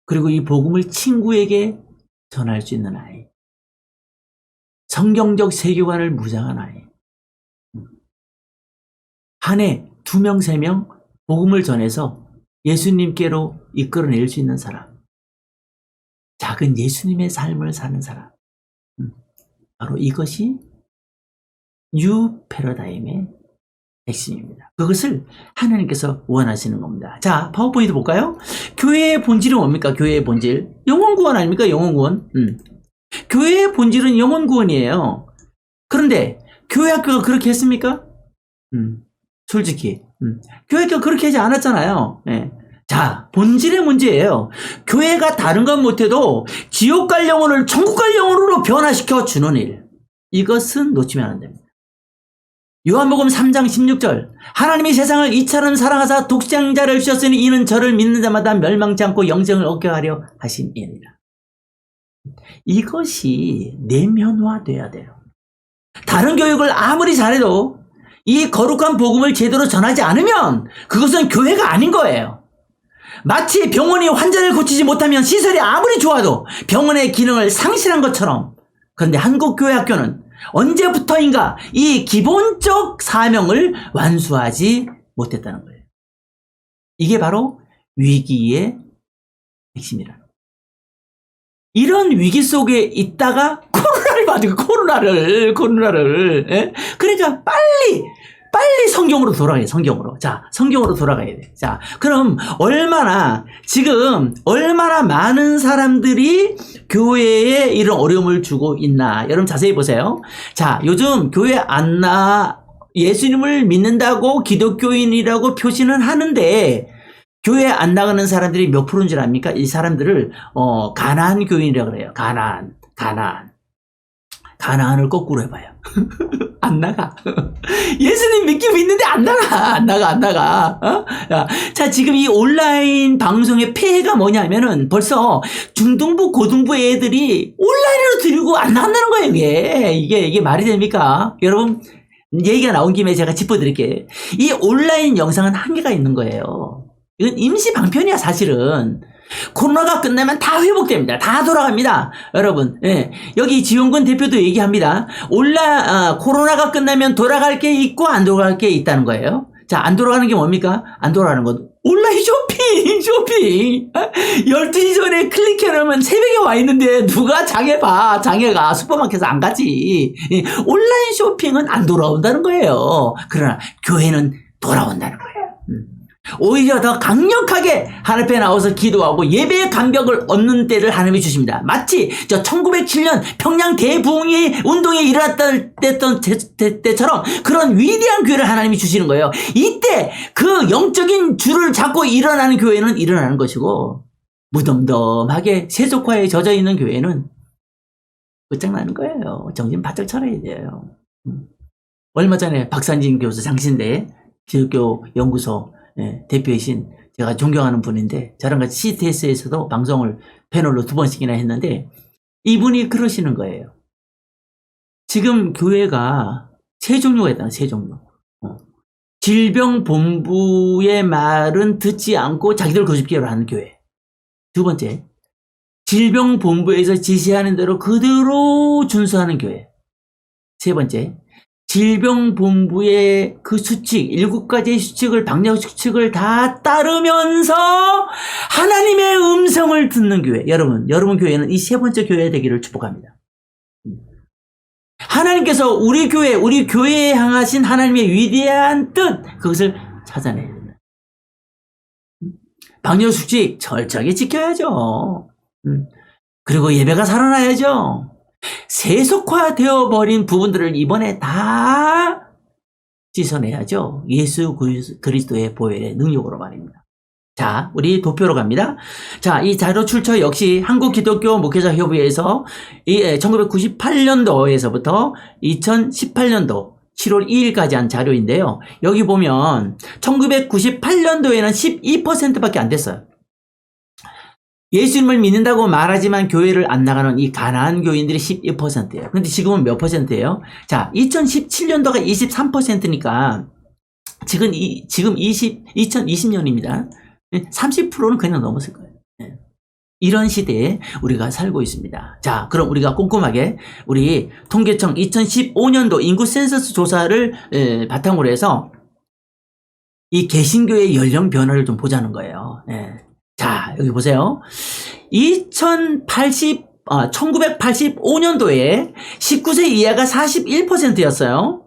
그리고 이 복음을 친구에게 전할 수 있는 아이. 성경적 세계관을 무장한 아이. 한 해 2명, 3명 복음을 전해서 예수님께로 이끌어낼 수 있는 사람. 작은 예수님의 삶을 사는 사람. 바로 이것이 뉴 패러다임의 핵심입니다. 그것을 하나님께서 원하시는 겁니다. 자, 파워포인트 볼까요? 교회의 본질은 뭡니까? 교회의 본질. 영혼 구원 아닙니까? 영혼 구원. 교회의 본질은 영혼 구원이에요. 그런데 교회 학교가 그렇게 했습니까? 솔직히 교회 학교가 그렇게 하지 않았잖아요. 네. 자, 본질의 문제예요. 교회가 다른 건 못해도 지옥 갈 영혼을 천국 갈 영혼으로 변화시켜 주는 일. 이것은 놓치면 안 됩니다. 요한복음 3장 16절 하나님이 세상을 이처럼 사랑하사 독생자를 주셨으니 이는 저를 믿는 자마다 멸망치 않고 영생을 얻게 하려 하심이니라. 이것이 내면화돼야 돼요. 다른 교육을 아무리 잘해도 이 거룩한 복음을 제대로 전하지 않으면 그것은 교회가 아닌 거예요. 마치 병원이 환자를 고치지 못하면 시설이 아무리 좋아도 병원의 기능을 상실한 것처럼, 그런데 한국교회학교는 언제부터인가 이 기본적 사명을 완수하지 못했다는 거예요. 이게 바로 위기의 핵심이라는 거예요. 이런 위기 속에 있다가 코로나를 받은 코로나를. 예? 그러니까 빨리 성경으로 돌아가야 돼. 성경으로. 자, 성경으로 돌아가야 돼. 자, 그럼 지금 얼마나 많은 사람들이 교회에 이런 어려움을 주고 있나. 여러분 자세히 보세요. 자, 요즘 교회 안 예수님을 믿는다고 기독교인이라고 표시는 하는데 교회 안 나가는 사람들이 몇 프로인 줄 압니까? 이 사람들을 가나안 교인이라고 그래요. 가나안을 거꾸로 해봐요. 안 나가. 예수님 믿긴 믿는데 안 나가. 자, 지금 이 온라인 방송의 폐해가 뭐냐면은 벌써 중등부, 고등부 애들이 온라인으로 들고 안 나간다는 거예요. 이게 말이 됩니까? 여러분, 얘기가 나온 김에 제가 짚어드릴게요. 이 온라인 영상은 한계가 있는 거예요. 이건 임시 방편이야, 사실은. 코로나가 끝나면 다 회복됩니다. 다 돌아갑니다. 여러분, 예. 여기 지용근 대표도 얘기합니다. 코로나가 끝나면 돌아갈 게 있고 안 돌아갈 게 있다는 거예요. 자, 안 돌아가는 게 뭡니까? 안 돌아가는 건 온라인 쇼핑. 12시 전에 클릭해놓으면 새벽에 와 있는데 누가 장애가 슈퍼마켓에서 안 가지. 온라인 쇼핑은 안 돌아온다는 거예요. 그러나 교회는 돌아온다는 거예요. 오히려 더 강력하게 하나님 앞에 나와서 기도하고 예배의 감격을 얻는 때를 하나님이 주십니다. 마치 1907년 평양 대부흥이 운동이 일어났던 때처럼 그런 위대한 교회를 하나님이 주시는 거예요. 이때 그 영적인 줄을 잡고 일어나는 교회는 일어나는 것이고 무덤덤하게 세속화에 젖어 있는 교회는 끝장나는 거예요. 정신 바짝 차려야 돼요. 얼마 전에 박산진 교수 장신대 기독교 연구소 대표이신 제가 존경하는 분인데 저랑 같이 CTS에서도 방송을 패널로 2번씩이나 했는데 이분이 그러시는 거예요. 지금 교회가 세 종류가 있다. 세 종류. 질병본부의 말은 듣지 않고 자기들 고집대로 하는 교회. 두 번째, 질병본부에서 지시하는 대로 그대로 준수하는 교회. 세 번째, 질병본부의 그 수칙, 7가지의 수칙을, 방역 수칙을 다 따르면서 하나님의 음성을 듣는 교회. 여러분 교회는 이 세 번째 교회 되기를 축복합니다. 하나님께서 우리 교회에 향하신 하나님의 위대한 뜻, 그것을 찾아내야 된다. 방역 수칙 철저하게 지켜야죠. 그리고 예배가 살아나야죠. 세속화되어 버린 부분들을 이번에 다 씻어내야죠. 예수 그리스도의 보혈의 능력으로 말입니다. 자, 우리 도표로 갑니다. 자, 이 자료 출처 역시 한국기독교 목회자협의회에서 1998년도에서부터 2018년도 7월 2일까지 한 자료인데요. 여기 보면 1998년도에는 12%밖에 안 됐어요. 예수님을 믿는다고 말하지만 교회를 안 나가는 이 가난한 교인들이 12%예요. 근데 지금은 몇 %예요? 자, 2017년도가 23%니까 지금 2020년입니다. 30%는 그냥 넘었을 거예요. 이런 시대에 우리가 살고 있습니다. 자, 그럼 우리가 꼼꼼하게 우리 통계청 2015년도 인구 센서스 조사를 바탕으로 해서 이 개신교의 연령 변화를 좀 보자는 거예요. 자, 여기 보세요. 1985년도에 19세 이하가 41%였어요.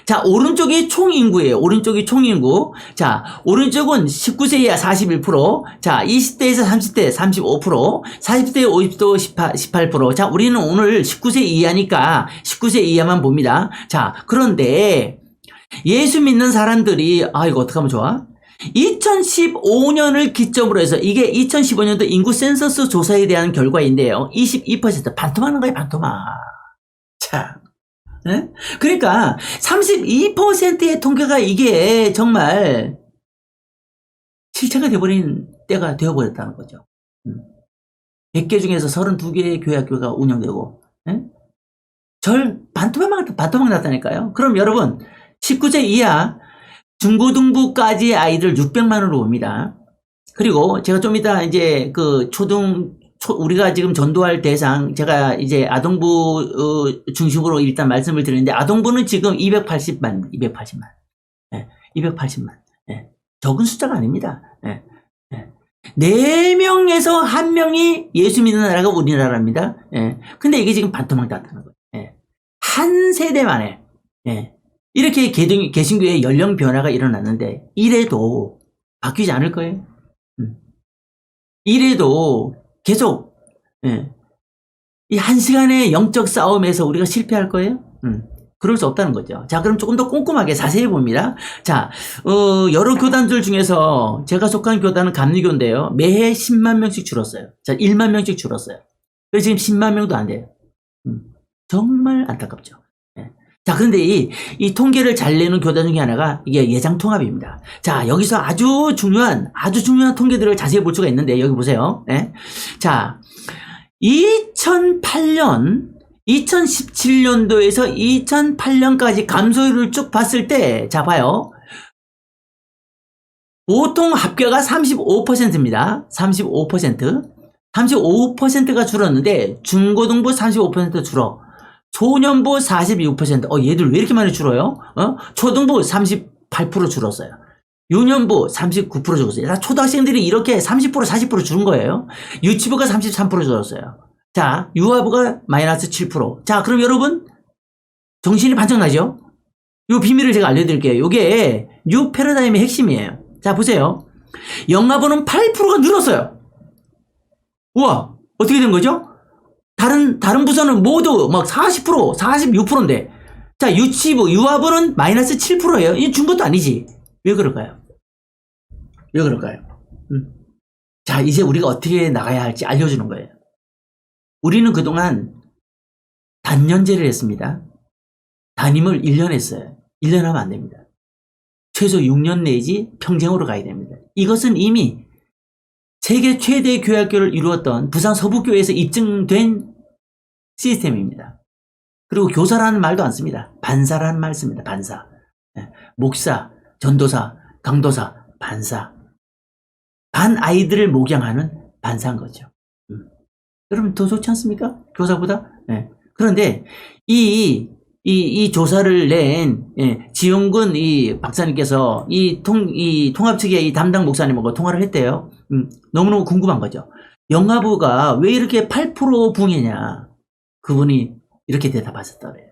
자, 오른쪽이 총인구예요. 오른쪽이 총인구. 자, 오른쪽은 19세 이하 41%. 자, 20대에서 30대 35%. 40대 50도 18%. 자, 우리는 오늘 19세 이하니까 19세 이하만 봅니다. 자, 그런데 예수 믿는 사람들이, 이거 어떡하면 좋아? 2015년을 기점으로 해서 이게 2015년도 인구 센서스 조사에 대한 결과인데요. 22% 반토막하는 거예요, 반토막. 자. 네? 그러니까 32%의 통계가 이게 정말 실체가 돼버린 때가 되어버렸다는 거죠. 100개 중에서 32개의 교회학교가 운영되고 반토막 났다니까요. 그럼 여러분 19세 이하 중고등부까지 아이들 600만으로 봅니다. 그리고 제가 좀 이따 이제 그 우리가 지금 전도할 대상, 제가 이제 아동부 중심으로 일단 말씀을 드리는데, 아동부는 지금 280만. 280만. 적은 숫자가 아닙니다. 4명에서 1명이 예수 믿는 나라가 우리나라입니다. 근데 이게 지금 반토막 났다는 거예요. 한 세대 만에. 이렇게 개신교의 연령 변화가 일어났는데, 이래도 바뀌지 않을 거예요. 이래도 계속 이 1시간의 영적 싸움에서 우리가 실패할 거예요? 그럴 수 없다는 거죠. 자, 그럼 조금 더 꼼꼼하게 자세히 봅니다. 자, 여러 교단들 중에서 제가 속한 교단은 감리교인데요. 매해 10만 명씩 줄었어요. 자, 1만 명씩 줄었어요. 그래서 지금 10만 명도 안 돼요. 정말 안타깝죠. 자, 그런데 이 통계를 잘 내는 교단 중에 하나가 이게 예장통합입니다. 자, 여기서 아주 중요한 통계들을 자세히 볼 수가 있는데, 여기 보세요. 자, 2017년도에서 2008년까지 감소율을 쭉 봤을 때, 자, 봐요. 보통 합계가 35%입니다. 35%가 줄었는데, 중고등부 35% 줄어. 소년부 42%. 얘들 왜 이렇게 많이 줄어요? 초등부 38% 줄었어요. 유년부 39% 줄었어요. 초등학생들이 이렇게 30%, 40% 줄은 거예요. 유치부가 33% 줄었어요. 자, 유아부가 마이너스 7%. 자, 그럼 여러분, 정신이 반짝 나죠? 이 비밀을 제가 알려드릴게요. 이게 뉴 패러다임의 핵심이에요. 자, 보세요. 영아부는 8%가 늘었어요. 우와, 어떻게 된 거죠? 다른 부서는 모두 막 40%, 46%인데, 자, 유치부, 유아부는 마이너스 7%예요. 이게 준 것도 아니지. 왜 그럴까요? 자, 이제 우리가 어떻게 나가야 할지 알려주는 거예요. 우리는 그동안 단년제를 했습니다. 담임을 1년 했어요. 1년 하면 안 됩니다. 최소 6년 내지 평생으로 가야 됩니다. 이것은 이미 세계 최대의 교회학교를 이루었던 부산 서북교회에서 입증된 시스템입니다. 그리고 교사라는 말도 안 씁니다. 반사라는 말 씁니다. 반사. 목사, 전도사, 강도사, 반사. 반 아이들을 목양하는 반사인 거죠. 여러분 더 좋지 않습니까? 교사보다? 그런데 이 조사를 낸 지용근 이 박사님께서 이 통합 측의 이 담당 목사님하고 통화를 했대요. 너무너무 궁금한 거죠. 영화부가 왜 이렇게 8% 붕해냐? 그분이 이렇게 대답하셨더래요.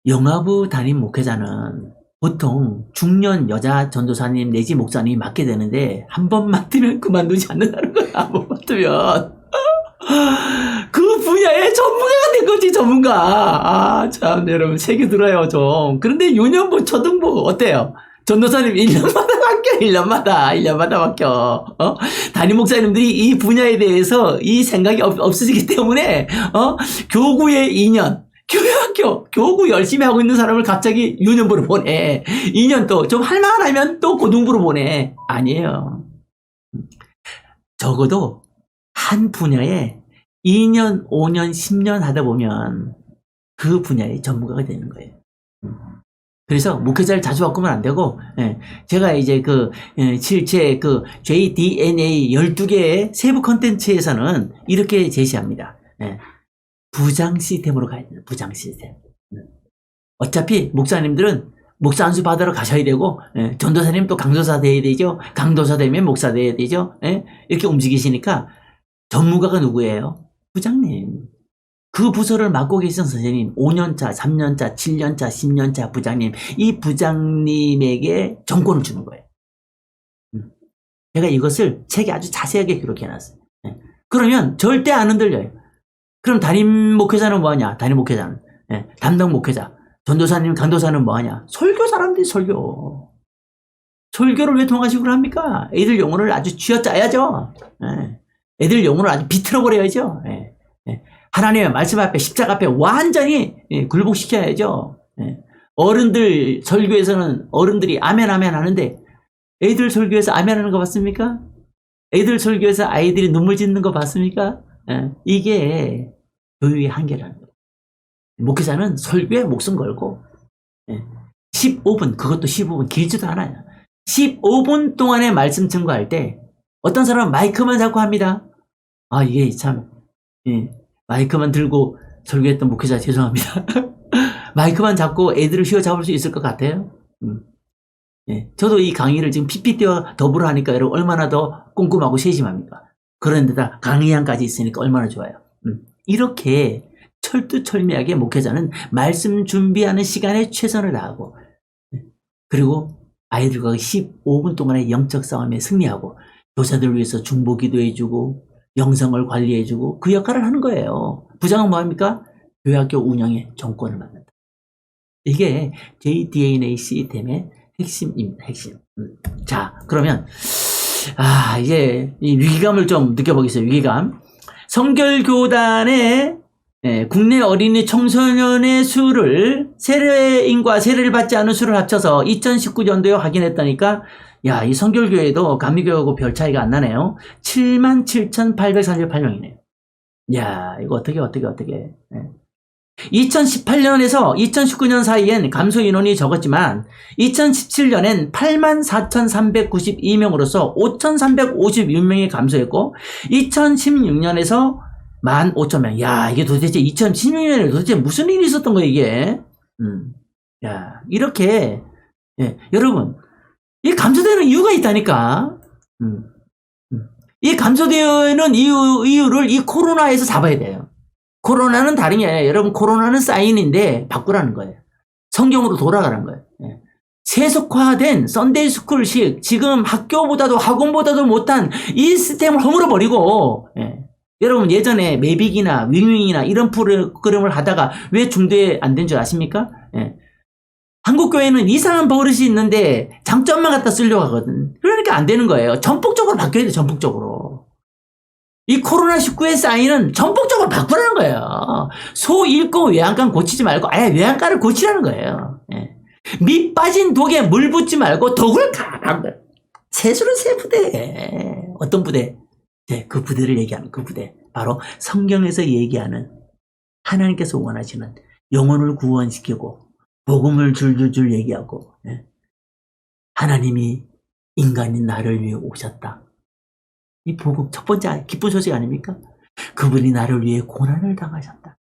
영화부 담임 목회자는 보통 중년 여자 전도사님 내지 목사님이 맡게 되는데 한 번 맡으면 그만두지 않는다는 거야. 한 번 맡으면 그 분야의 전문가가 된 거지. 전문가. 참 여러분 새겨 들어요 좀. 그런데 유년부 초등부 어때요? 전도사님 1년마다 바뀌어. 1년마다 바뀌어. 담임 목사님들이 이 분야에 대해서 이 생각이 없어지기 때문에 교구의 2년 교회학교 교구 열심히 하고 있는 사람을 갑자기 유년부로 보내. 2년 또 좀 할만하면 또 고등부로 보내. 아니에요. 적어도 한 분야에 2년, 5년, 10년 하다 보면 그 분야의 전문가가 되는 거예요. 그래서 목회자를 자주 바꾸면 안 되고, 제가 이제 실제 JDNA 12개의 세부 컨텐츠에서는 이렇게 제시합니다. 부장 시스템으로 가야 돼요. 부장 시스템. 어차피 목사님들은 목사 안수 받으러 가셔야 되고, 전도사님 또 강도사 돼야 되죠. 강도사 되면 목사 돼야 되죠. 이렇게 움직이시니까 전문가가 누구예요? 부장님. 그 부서를 맡고 계신 선생님, 5년차, 3년차, 7년차, 10년차 부장님, 이 부장님에게 정권을 주는 거예요. 제가 이것을 책에 아주 자세하게 기록해놨어요. 그러면 절대 안 흔들려요. 그럼 담임 목회자는 뭐하냐? 담임 목회자는. 담당 목회자. 전도사님, 강도사는 뭐하냐? 설교 사람들이 설교. 설교를 왜 통화식으로 합니까? 애들 영혼을 아주 쥐어짜야죠. 애들 영혼을 아주 비틀어버려야죠. 하나님의 말씀 앞에 십자가 앞에 완전히 굴복시켜야죠. 어른들 설교에서는 어른들이 아멘 아멘 하는데 애들 설교에서 아멘 하는 거 봤습니까? 애들 설교에서 아이들이 눈물 짓는 거 봤습니까? 이게 교육의 한계라는 거예요. 목회자는 설교에 목숨 걸고 15분 그것도 15분 길지도 않아요. 15분 동안의 말씀 증거할 때 어떤 사람은 마이크만 잡고 합니다. 이게 참 마이크만 들고 설교했던 목회자 죄송합니다. 마이크만 잡고 애들을 휘어잡을 수 있을 것 같아요. 저도 이 강의를 지금 PPT와 더불어 하니까 여러분 얼마나 더 꼼꼼하고 세심합니까? 그런데다 강의안까지 있으니까 얼마나 좋아요. 이렇게 철두철미하게 목회자는 말씀 준비하는 시간에 최선을 다하고 그리고 아이들과 15분 동안의 영적 싸움에 승리하고 교사들을 위해서 중보 기도해주고 영성을 관리해주고 그 역할을 하는 거예요. 부장은 뭐합니까? 교회학교 운영의 정권을 맡는다. 이게 JDNA 시스템의 핵심입니다. 핵심. 자, 그러면 이제 이 위기감을 좀 느껴보겠어요. 위기감. 성결교단의 국내 어린이 청소년의 수를 세례인과 세례를 받지 않은 수를 합쳐서 2019년도에 확인했다니까 이 성결교회도 감리교회하고 별 차이가 안 나네요. 77,848명이네요. 이거 어떻게 2018년에서 2019년 사이엔 감소 인원이 적었지만 2017년엔 84,392명으로서 5,356명이 감소했고 2016년에서 15,000명. 이게 도대체 2016년에 도대체 무슨 일이 있었던 거예요, 이게? 이렇게 여러분 이 감소되는 이유가 있다니까. 이 감소되는 이유를 이 코로나에서 잡아야 돼요. 코로나는 다름이 아니라 여러분 코로나는 사인인데 바꾸라는 거예요. 성경으로 돌아가라는 거예요. 세속화된 썬데이 스쿨식 지금 학교보다도 학원보다도 못한 이 시스템을 허물어버리고 여러분 예전에 매빅이나 윙윙이나 이런 프로그램을 하다가 왜 중도에 안 된 줄 아십니까? 한국교회는 이상한 버릇이 있는데 장점만 갖다 쓰려고 하거든. 그러니까 안 되는 거예요. 전폭적으로 바뀌어야 돼. 전폭적으로. 이 코로나19의 사인은 전폭적으로 바꾸라는 거예요. 소 잃고 외양간 고치지 말고 아예 외양간을 고치라는 거예요. 예. 밑 빠진 독에 물 붓지 말고 독을 가라는 거예요. 세수는 세 부대. 어떤 부대? 네, 그 부대를 얘기하는 그 부대. 바로 성경에서 얘기하는 하나님께서 원하시는 영혼을 구원시키고 복음을 줄줄줄 얘기하고 하나님이 인간인 나를 위해 오셨다. 이 복음 첫 번째 기쁜 소식 아닙니까? 그분이 나를 위해 고난을 당하셨다.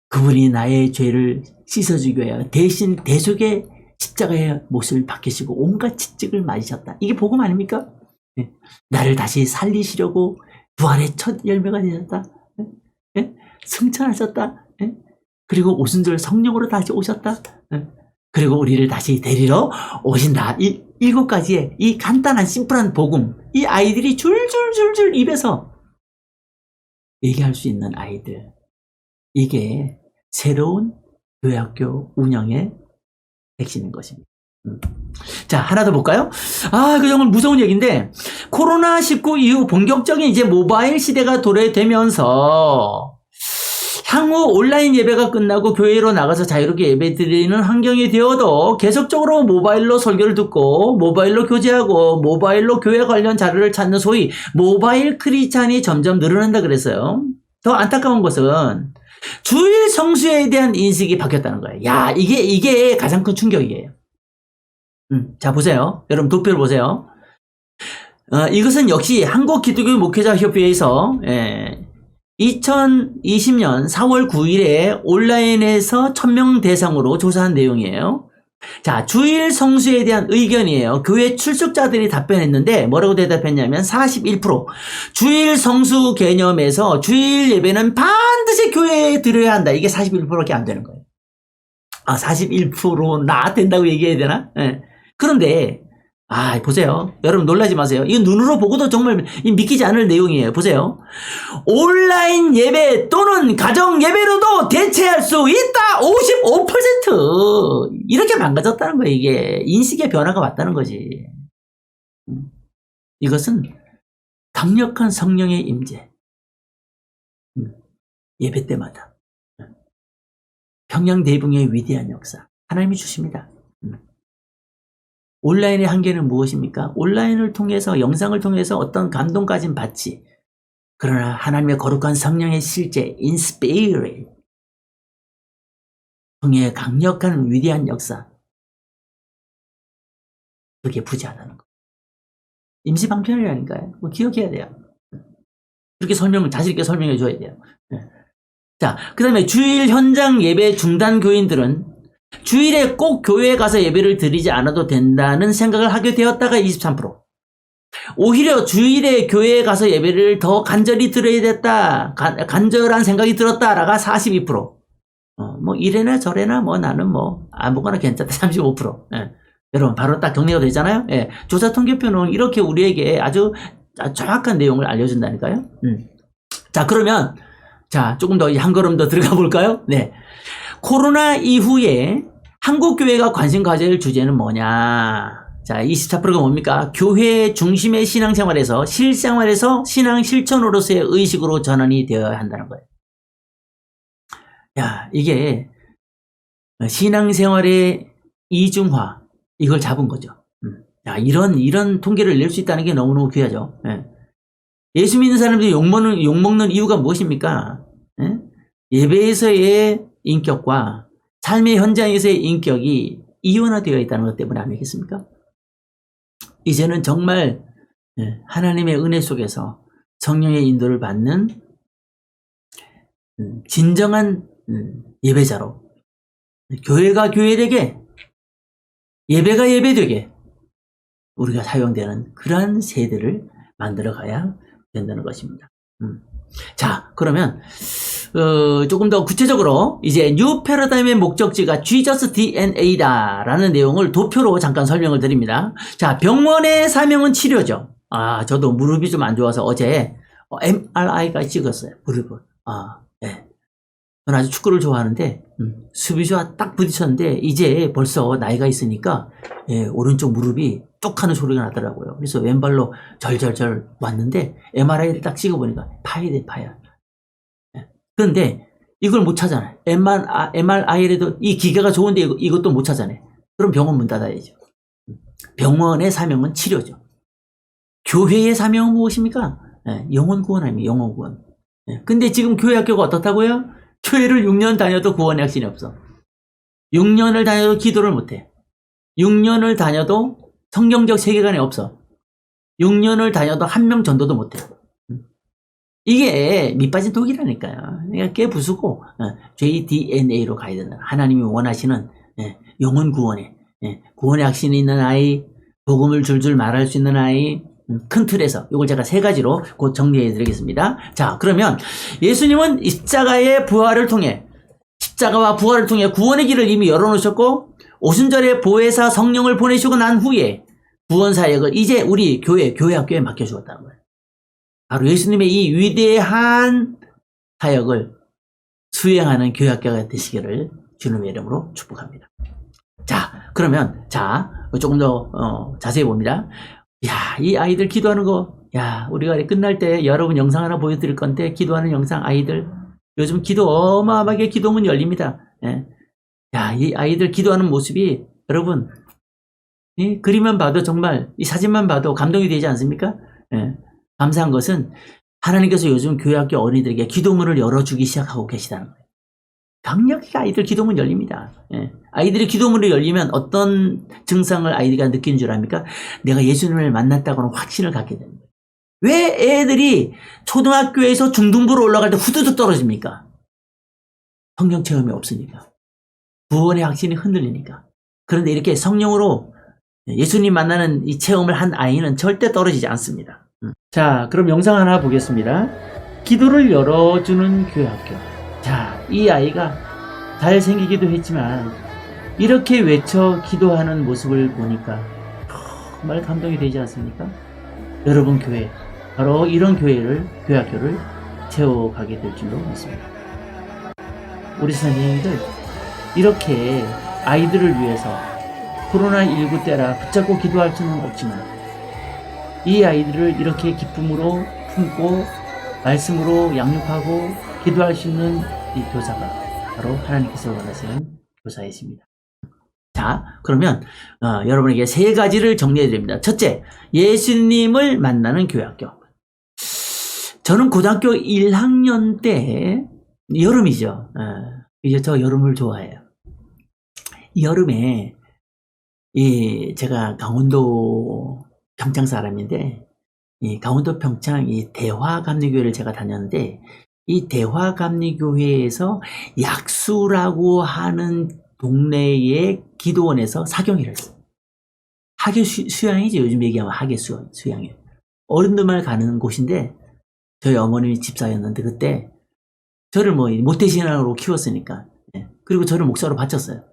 그분이 나의 죄를 씻어주기 위하여 대신 대속의 십자가의 몫을 박히시고 온갖 채찍을 맞으셨다. 이게 복음 아닙니까? 나를 다시 살리시려고 부활의 첫 열매가 되셨다. 승천하셨다. 그리고 오순절 성령으로 다시 오셨다. 그리고 우리를 다시 데리러 오신다. 이 7가지의 이 간단한 심플한 복음, 이 아이들이 줄줄줄줄 입에서 얘기할 수 있는 아이들, 이게 새로운 교회학교 운영의 핵심인 것입니다. 자, 하나 더 볼까요? 그 정말 무서운 얘기인데, 코로나19 이후 본격적인 이제 모바일 시대가 도래되면서 향후 온라인 예배가 끝나고 교회로 나가서 자유롭게 예배 드리는 환경이 되어도 계속적으로 모바일로 설교를 듣고 모바일로 교제하고 모바일로 교회 관련 자료를 찾는 소위 모바일 크리스찬이 점점 늘어난다 그랬어요. 더 안타까운 것은 주일 성수에 대한 인식이 바뀌었다는 거예요. 야, 이게 가장 큰 충격이에요. 자, 보세요. 여러분 도표를 보세요. 이것은 역시 한국기독교 목회자협회에서 2020년 4월 9일에 온라인에서 1000명 대상으로 조사한 내용이에요. 자, 주일 성수에 대한 의견이에요. 교회 출석자들이 답변했는데 뭐라고 대답했냐면 41%. 주일 성수 개념에서 주일 예배는 반드시 교회에 드려야 한다. 이게 41%밖에 안 되는 거예요. 41%나 된다고 얘기해야 되나? 그런데 보세요. 여러분 놀라지 마세요. 이거 눈으로 보고도 정말 믿기지 않을 내용이에요. 보세요. 온라인 예배 또는 가정 예배로도 대체할 수 있다. 55%. 이렇게 망가졌다는 거예요. 이게 인식의 변화가 왔다는 거지. 이것은 강력한 성령의 임재. 예배 때마다. 평양대붕의 위대한 역사. 하나님이 주십니다. 온라인의 한계는 무엇입니까? 온라인을 통해서, 영상을 통해서 어떤 감동까진 받지. 그러나 하나님의 거룩한 성령의 실제, 인스피릿, 통해 강력한 위대한 역사. 그게 부재하다는 거. 임시방편이라니까요. 기억해야 돼요. 그렇게 자신있게 설명해 줘야 돼요. 자, 그 다음에 주일 현장 예배 중단 교인들은 주일에 꼭 교회에 가서 예배를 드리지 않아도 된다는 생각을 하게 되었다가 23%. 오히려 주일에 교회에 가서 예배를 더 간절히 드려야 됐다. 간절한 생각이 들었다라가 42%. 뭐 이래나 저래나 뭐 나는 뭐 아무거나 괜찮다. 35%. 여러분 바로 딱 정리가 되잖아요. 조사 통계표는 이렇게 우리에게 아주 정확한 내용을 알려준다니까요. 자, 그러면 조금 더 한 걸음 더 들어가 볼까요? 코로나 이후에 한국교회가 관심 가질 주제는 뭐냐? 자, 24%가 뭡니까? 교회 중심의 신앙생활에서 실생활에서 신앙 실천으로서의 의식으로 전환이 되어야 한다는 거예요. 야, 이게 신앙생활의 이중화, 이걸 잡은 거죠. 야, 이런 통계를 낼 수 있다는 게 너무너무 귀하죠. 예수 믿는 사람들이 욕먹는 이유가 무엇입니까? 예배에서의 인격과 삶의 현장에서의 인격이 이원화되어 있다는 것 때문에 아니겠습니까? 이제는 정말 하나님의 은혜 속에서 성령의 인도를 받는 진정한 예배자로 교회가 교회되게 예배가 예배되게 우리가 사용되는 그러한 세대를 만들어 가야 된다는 것입니다. 자, 그러면 조금 더 구체적으로 이제 뉴 패러다임의 목적지가 Jesus DNA다 라는 내용을 도표로 잠깐 설명을 드립니다. 자, 병원의 사명은 치료죠. 저도 무릎이 좀 안 좋아서 어제 MRI가 찍었어요. 무릎을. 저는 아주 축구를 좋아하는데 수비수와 딱 부딪혔는데 이제 벌써 나이가 있으니까 예, 오른쪽 무릎이 뚝 하는 소리가 나더라고요. 그래서 왼발로 절절절 왔는데 MRI를 딱 찍어보니까 파야. 예. 그런데 이걸 못 찾아내. MRI에도 이 기계가 좋은데 이것도 못 찾아내. 그럼 병원 문 닫아야죠. 병원의 사명은 치료죠. 교회의 사명은 무엇입니까? 예, 영혼 구원입니다. 영혼 구원. 예, 근데 지금 교회 학교가 어떻다고요? 교회를 6년 다녀도 구원의 확신이 없어. 6년을 다녀도 기도를 못해. 6년을 다녀도 성경적 세계관이 없어. 6년을 다녀도 한 명 전도도 못해. 이게 밑빠진 독이라니까요. 그러니까 깨 부수고 JDNA로 가야 된다. 하나님이 원하시는 영혼 구원에 구원의 확신이 있는 아이, 복음을 줄줄 말할 수 있는 아이, 큰 틀에서 이걸 제가 세 가지로 곧 정리해 드리겠습니다. 자, 그러면 예수님은 십자가의 부활을 통해 십자가와 부활을 통해 구원의 길을 이미 열어놓으셨고 오순절에 보혜사 성령을 보내시고 난 후에 구원 사역을 이제 우리 교회 학교에 맡겨주었다는 거예요. 바로 예수님의 이 위대한 사역을 수행하는 교회 학교가 되시기를 주님의 이름으로 축복합니다. 자, 그러면 조금 더 자세히 봅니다. 야, 이 아이들 기도하는 거, 야, 우리가 끝날 때 여러분 영상 하나 보여드릴 건데, 기도하는 영상 아이들. 요즘 기도 어마어마하게 기도문 열립니다. 예. 야, 이 아이들 기도하는 모습이, 여러분, 이 그림만 봐도 정말, 이 사진만 봐도 감동이 되지 않습니까? 예. 감사한 것은, 하나님께서 요즘 교회학교 어린이들에게 기도문을 열어주기 시작하고 계시다는 거예요. 강력히 아이들 기도문 열립니다. 예. 아이들이 기도문이 열리면 어떤 증상을 아이들이 느끼는 줄 압니까? 내가 예수님을 만났다고는 확신을 갖게 됩니다. 왜 애들이 초등학교에서 중등부로 올라갈 때 후두둑 떨어집니까? 성경 체험이 없으니까. 구원의 확신이 흔들리니까. 그런데 이렇게 성령으로 예수님 만나는 이 체험을 한 아이는 절대 떨어지지 않습니다. 자, 그럼 영상 하나 보겠습니다. 기도를 열어주는 교회학교. 자, 이 아이가 잘생기기도 했지만 이렇게 외쳐 기도하는 모습을 보니까 정말 감동이 되지 않습니까? 여러분 교회, 바로 이런 교회학교를 채워가게 될 줄로 믿습니다. 우리 선생님들 이렇게 아이들을 위해서 코로나19 때라 붙잡고 기도할 수는 없지만 이 아이들을 이렇게 기쁨으로 품고 말씀으로 양육하고 기도할 수 있는 이 교사가 바로 하나님께서 원하시는 교사이십니다. 자, 그러면 여러분에게 세 가지를 정리해 드립니다. 첫째, 예수님을 만나는 교회학교. 저는 고등학교 1학년 때 여름이죠. 이제 저 여름을 좋아해요. 여름에 제가 강원도 평창 사람인데 이 강원도 평창 이 대화감리교회를 제가 다녔는데 이 대화감리교회에서 약수라고 하는 동네의 기도원에서 사경회를 했어요. 학예 수양이죠. 요즘 얘기하면 학예 수양이에요. 어른들만 가는 곳인데 저희 어머님이 집사였는데 그때 저를 모태신앙으로 키웠으니까 그리고 저를 목사로 바쳤어요.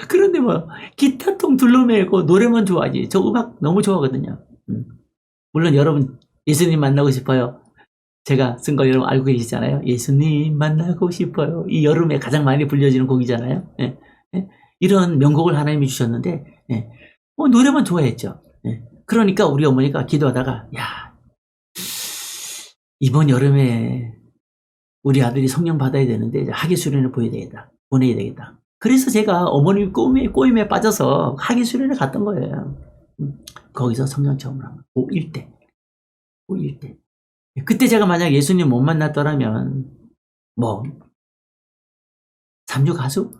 그런데 기타통 둘러매고 노래만 좋아하지. 저 음악 너무 좋아하거든요. 물론 여러분 예수님 만나고 싶어요. 제가 쓴 거 여러분 알고 계시잖아요. 예수님 만나고 싶어요. 이 여름에 가장 많이 불려지는 곡이잖아요. 이런 명곡을 하나님이 주셨는데 노래만 좋아했죠. 그러니까 우리 어머니가 기도하다가 야, 이번 여름에 우리 아들이 성령 받아야 되는데 학예 수련을 보내야 되겠다. 그래서 제가 어머님 꼬임에 빠져서 학예 수련을 갔던 거예요. 거기서 성령 체험을 한 거예요. 고1 때. 그때 제가 만약 예수님 못 만났더라면 삼류 가수?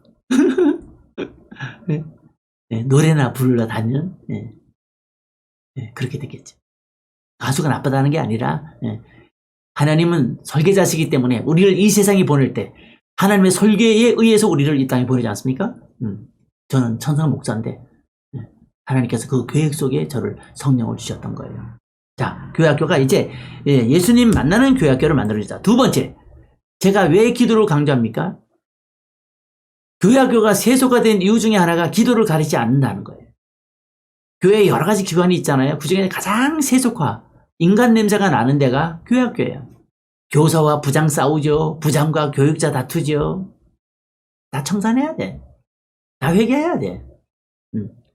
노래나 부르러 다니는 그렇게 됐겠죠. 가수가 나쁘다는 게 아니라 하나님은 설계자시기 때문에 우리를 이 세상에 보낼 때 하나님의 설계에 의해서 우리를 이 땅에 보내지 않습니까? 저는 천상 목사인데 하나님께서 그 계획 속에 저를 성령을 주셨던 거예요. 자, 교회학교가 이제 예수님 만나는 교회학교를 만들어주자. 두 번째, 제가 왜 기도를 강조합니까? 교회학교가 세소가 된 이유 중에 하나가 기도를 가리지 않는다는 거예요. 교회에 여러 가지 기관이 있잖아요. 그 중에 가장 세속화, 인간 냄새가 나는 데가 교회학교예요. 교사와 부장 싸우죠. 부장과 교육자 다투죠. 다 청산해야 돼. 다 회개해야 돼.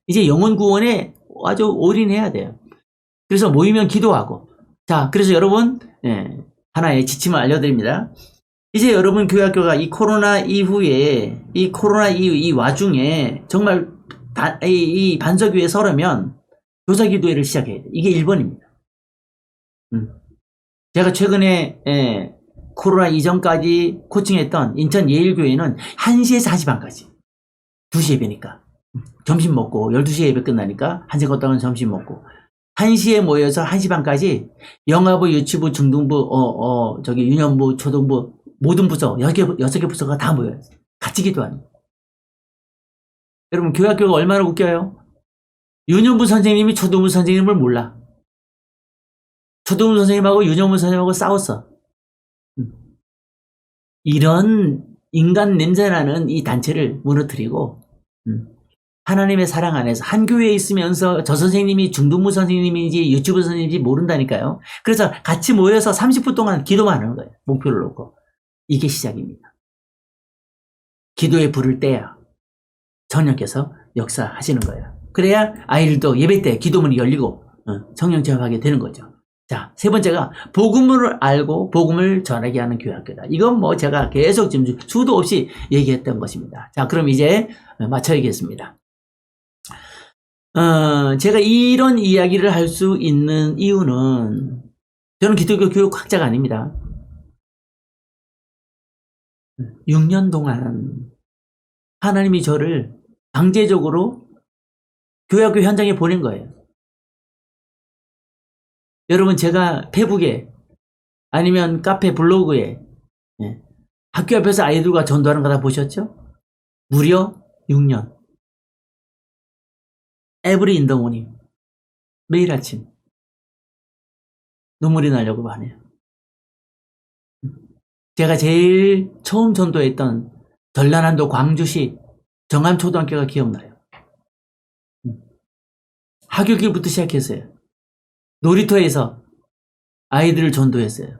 이제 영혼 구원에 아주 올인해야 돼요. 그래서 모이면 기도하고. 자, 그래서 여러분, 하나의 지침을 알려드립니다. 이제 여러분 교회학교가 이 코로나 이후에, 이 와중에 정말 이 반석 위에 서려면 교사 기도회를 시작해야 돼. 이게 1번입니다. 제가 최근에 코로나 이전까지 코칭했던 인천 예일교회는 1시에서 1시 반까지 2시 예배니까 점심 먹고 12시에 예배 끝나니까 1시간 걷다가 점심 먹고 1시에 모여서 1시 반까지 영화부, 유치부, 중등부, 유년부, 초등부 모든 부서 6개 부서가 다 모여요. 같이 기도하는. 여러분 교회학교가 얼마나 웃겨요? 유년부 선생님이 초등부 선생님을 몰라. 초등부 선생님하고 유년부 선생님하고 싸웠어. 이런 인간 냄새나는 이 단체를 무너뜨리고 하나님의 사랑 안에서 한 교회에 있으면서 저 선생님이 중등부 선생님인지 유치부 선생님인지 모른다니까요. 그래서 같이 모여서 30분 동안 기도만 하는 거예요. 목표를 놓고. 이게 시작입니다. 기도에 불을 떼야 성령께서 역사하시는 거예요. 그래야 아이들도 예배 때 기도문이 열리고 성령 체험하게 되는 거죠. 자, 세 번째가 복음을 알고 복음을 전하게 하는 교회학교다. 이건 뭐 제가 계속 지금 수도 없이 얘기했던 것입니다. 자, 그럼 이제 마쳐야겠습니다. 제가 이런 이야기를 할 수 있는 이유는 저는 기독교 교육학자가 아닙니다. 6년 동안 하나님이 저를 강제적으로 교회학교 현장에 보낸 거예요. 여러분 제가 페북에 아니면 카페 블로그에 학교 앞에서 아이들과 전도하는 거 다 보셨죠? 무려 6년. 에브리 인더 모닝. 매일 아침. 눈물이 나려고 하네요. 제가 제일 처음 전도했던 전라남도 광주시 정암초등학교가 기억나요. 하교길부터 시작했어요. 놀이터에서 아이들을 전도했어요.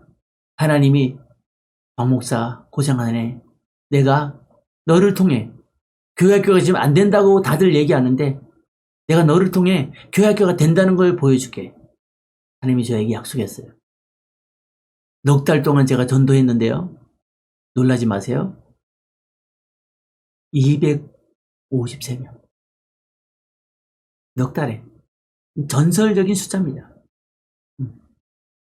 하나님이 박 목사 고생하네. 내가 너를 통해 교회학교가 지금 안 된다고 다들 얘기하는데 내가 너를 통해 교회학교가 된다는 걸 보여줄게. 하나님이 저에게 약속했어요. 넉 달 동안 제가 전도했는데요. 놀라지 마세요. 253명. 넉 달에. 전설적인 숫자입니다.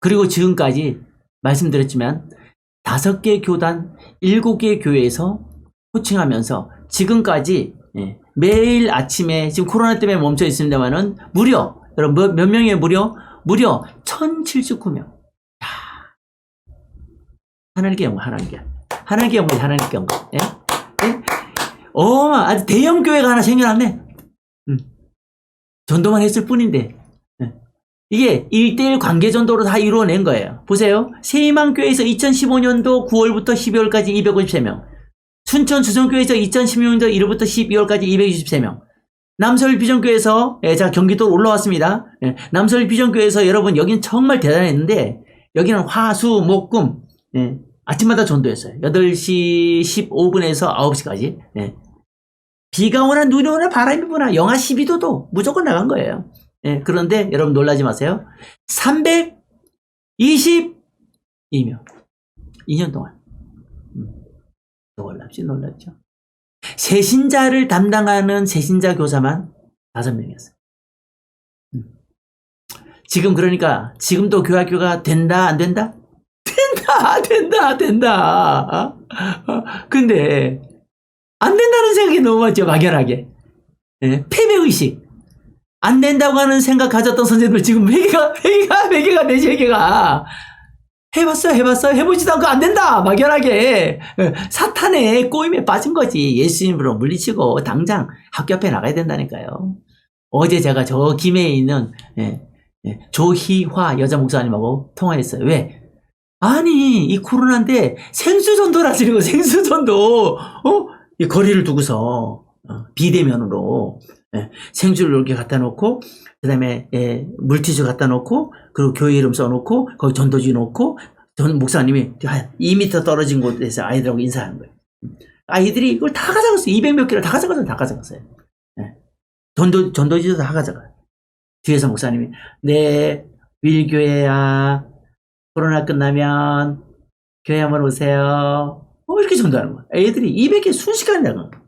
그리고 지금까지 말씀드렸지만 5개 교단, 7개 교회에서 코칭하면서 지금까지 매일 아침에 지금 코로나 때문에 멈춰 있습니다만은 무려 여러분 몇 명이에요? 무려 1079명. 하나님께 영광, 하나님께 영광. 예? 아주 대형 교회가 하나 생겨났네. 전도만 했을 뿐인데. 이게 1:1 관계 전도로 다 이루어낸 거예요. 보세요. 세희망교회에서 2015년도 9월부터 12월까지 253명. 순천 주성교회에서 2016년도 1월부터 12월까지 263명. 남서울 비전교회에서, 자, 경기도로 올라왔습니다. 남서울 비전교회에서 여러분, 여긴 정말 대단했는데, 여기는 화, 수, 목, 금, 아침마다 전도했어요. 8시 15분에서 9시까지. 비가 오나 눈이 오나 바람이 부나 영하 12도도 무조건 나간 거예요. 그런데 여러분 놀라지 마세요. 322명. 2년 동안. 놀랍죠. 새신자를 담당하는 새신자 교사만 5명이었어요. 지금 그러니까 지금도 교회학교가 된다 안 된다? 된다. 근데 안 된다는 생각이 너무 많죠. 막연하게. 패배의식. 안 된다고 하는 생각 가졌던 선생님들 지금 회개가 내지 회개가. 해봤어. 해보지도 않고 안 된다. 막연하게. 사탄의 꼬임에 빠진 거지. 예수님으로 물리치고 당장 학교 앞에 나가야 된다니까요. 어제 제가 저 김해에 있는 조희화 여자 목사님하고 통화했어요. 왜? 아니 이 코로나인데 생수전도라지고 생수전도 이 거리를 두고서 비대면으로 생수를 이렇게 갖다 놓고 그 다음에 물티슈 갖다 놓고 그리고 교회 이름 써놓고 거기 전도지 놓고 전 목사님이 한 2m 떨어진 곳에서 아이들하고 인사하는 거예요. 아이들이 이걸 다 가져갔어요. 200몇 킬로 다 가져갔어요. 네. 전도지도 다 가져가요. 뒤에서 목사님이, 네, 윌교회야, 코로나 끝나면 교회 한번 오세요. 이렇게 전도하는 거예요. 애들이 200개 순식간에 나가는 거예요.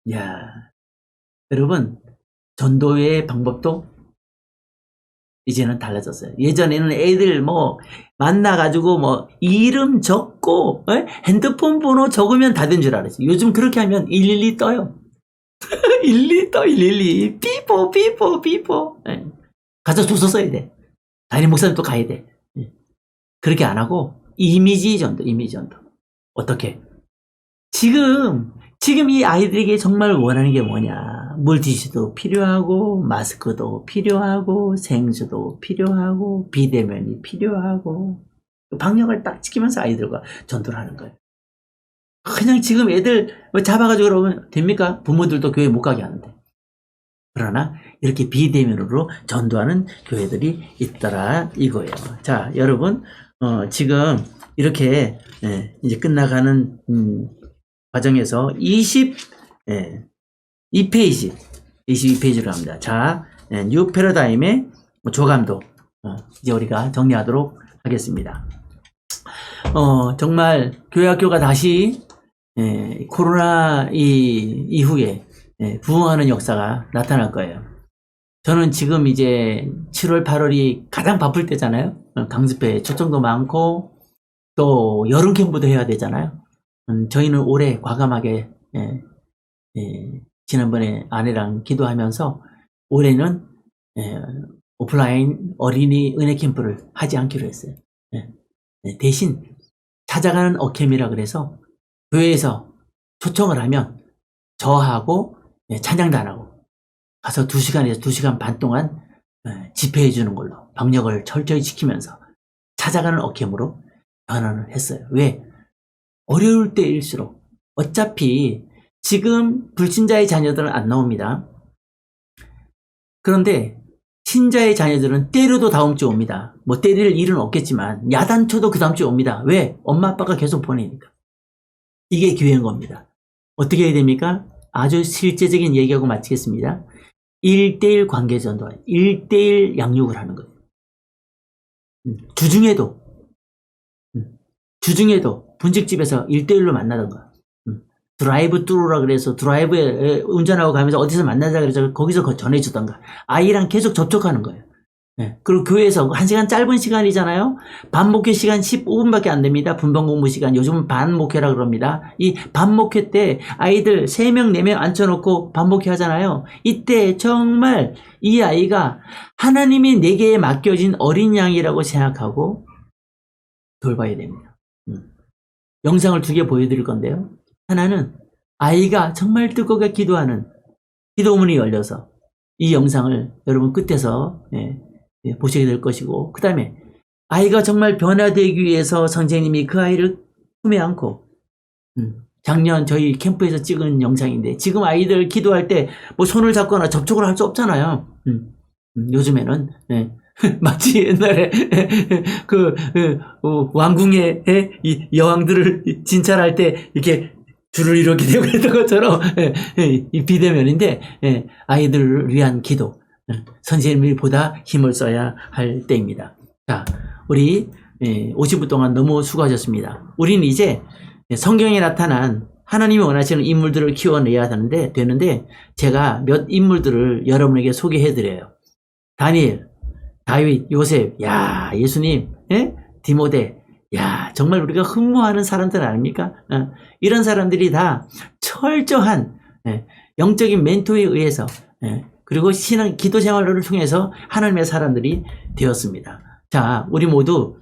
이야, 여러분, 전도의 방법도 이제는 달라졌어요. 예전에는 애들 만나가지고 이름 적고, 핸드폰 번호 적으면 다 된 줄 알았어요. 요즘 그렇게 하면 112 떠요. 112. 삐뽀. 가서 줘서 써야 돼. 담임 목사님 또 가야 돼. 그렇게 안 하고, 이미지 전도. 어떻게? 지금 이 아이들에게 정말 원하는 게 뭐냐? 물티슈도 필요하고, 마스크도 필요하고, 생수도 필요하고, 비대면이 필요하고, 방역을 딱 지키면서 아이들과 전도를 하는 거예요. 그냥 지금 애들 잡아가지고 그러면 됩니까? 부모들도 교회 못 가게 하는데. 그러나 이렇게 비대면으로 전도하는 교회들이 있더라 이거예요. 자, 여러분, 지금 이렇게 이제 끝나가는 과정에서 22페이지로 합니다. 자, 뉴 패러다임의 조감도 이제 우리가 정리하도록 하겠습니다. 정말 교회학교가 다시 코로나 이후에 부흥하는 역사가 나타날 거예요. 저는 지금 이제 7월, 8월이 가장 바쁠 때잖아요. 강습회 초청도 많고 또 여름 캠프도 해야 되잖아요. 저희는 올해 과감하게 지난번에 아내랑 기도하면서 올해는 오프라인 어린이 은혜 캠프를 하지 않기로 했어요. 대신 찾아가는 어캠이라 그래서 교회에서 초청을 하면 저하고 찬양단하고 가서 2시간에서 2시간 반 동안 집회해 주는 걸로 방역을 철저히 지키면서 찾아가는 어캠으로 변환을 했어요. 왜? 어려울 때일수록 어차피 지금 불신자의 자녀들은 안 나옵니다. 그런데 신자의 자녀들은 때려도 다음 주에 옵니다. 때릴 일은 없겠지만 야단쳐도 그 다음 주에 옵니다. 왜? 엄마 아빠가 계속 보내니까. 이게 기회인 겁니다. 어떻게 해야 됩니까? 아주 실제적인 얘기하고 마치겠습니다. 1대1 관계전도, 1대1 양육을 하는 거예요. 주중에도 분식집에서 1대1로 만나던가, 드라이브 뚜루라 그래서 드라이브에 운전하고 가면서 어디서 만나자 그래서 거기서 전해주던가, 아이랑 계속 접촉하는 거예요. 그리고 교회에서 1시간 짧은 시간이잖아요. 반목회 시간 15분밖에 안 됩니다. 분반 공부 시간. 요즘은 반목회라 그럽니다. 이 반목회 때 아이들 3명, 4명 앉혀놓고 반목회 하잖아요. 이때 정말 이 아이가 하나님이 내게 맡겨진 어린 양이라고 생각하고 돌봐야 됩니다. 영상을 2개 보여드릴 건데요. 하나는 아이가 정말 뜨겁게 기도하는 기도문이 열려서 이 영상을 여러분 끝에서 보시게 될 것이고, 그 다음에 아이가 정말 변화되기 위해서 선생님이 그 아이를 품에 안고, 작년 저희 캠프에서 찍은 영상인데, 지금 아이들 기도할 때 손을 잡거나 접촉을 할 수 없잖아요. 요즘에는 마치 옛날에 왕궁의 이 여왕들을 진찰할 때 이렇게 줄을 이렇게 대고 했던 것처럼 이 비대면인데, 아이들을 위한 기도, 선생님이 보다 힘을 써야 할 때입니다. 자, 우리 50분 동안 너무 수고하셨습니다. 우리는 이제 성경에 나타난 하나님이 원하시는 인물들을 키워내야 되는데 제가 몇 인물들을 여러분에게 소개해드려요. 다니엘, 다윗, 요셉, 야, 예수님, 디모데, 야, 정말 우리가 흠모하는 사람들 아닙니까? 이런 사람들이 다 철저한 영적인 멘토에 의해서 그리고 신앙 기도 생활을 통해서 하나님의 사람들이 되었습니다. 자, 우리 모두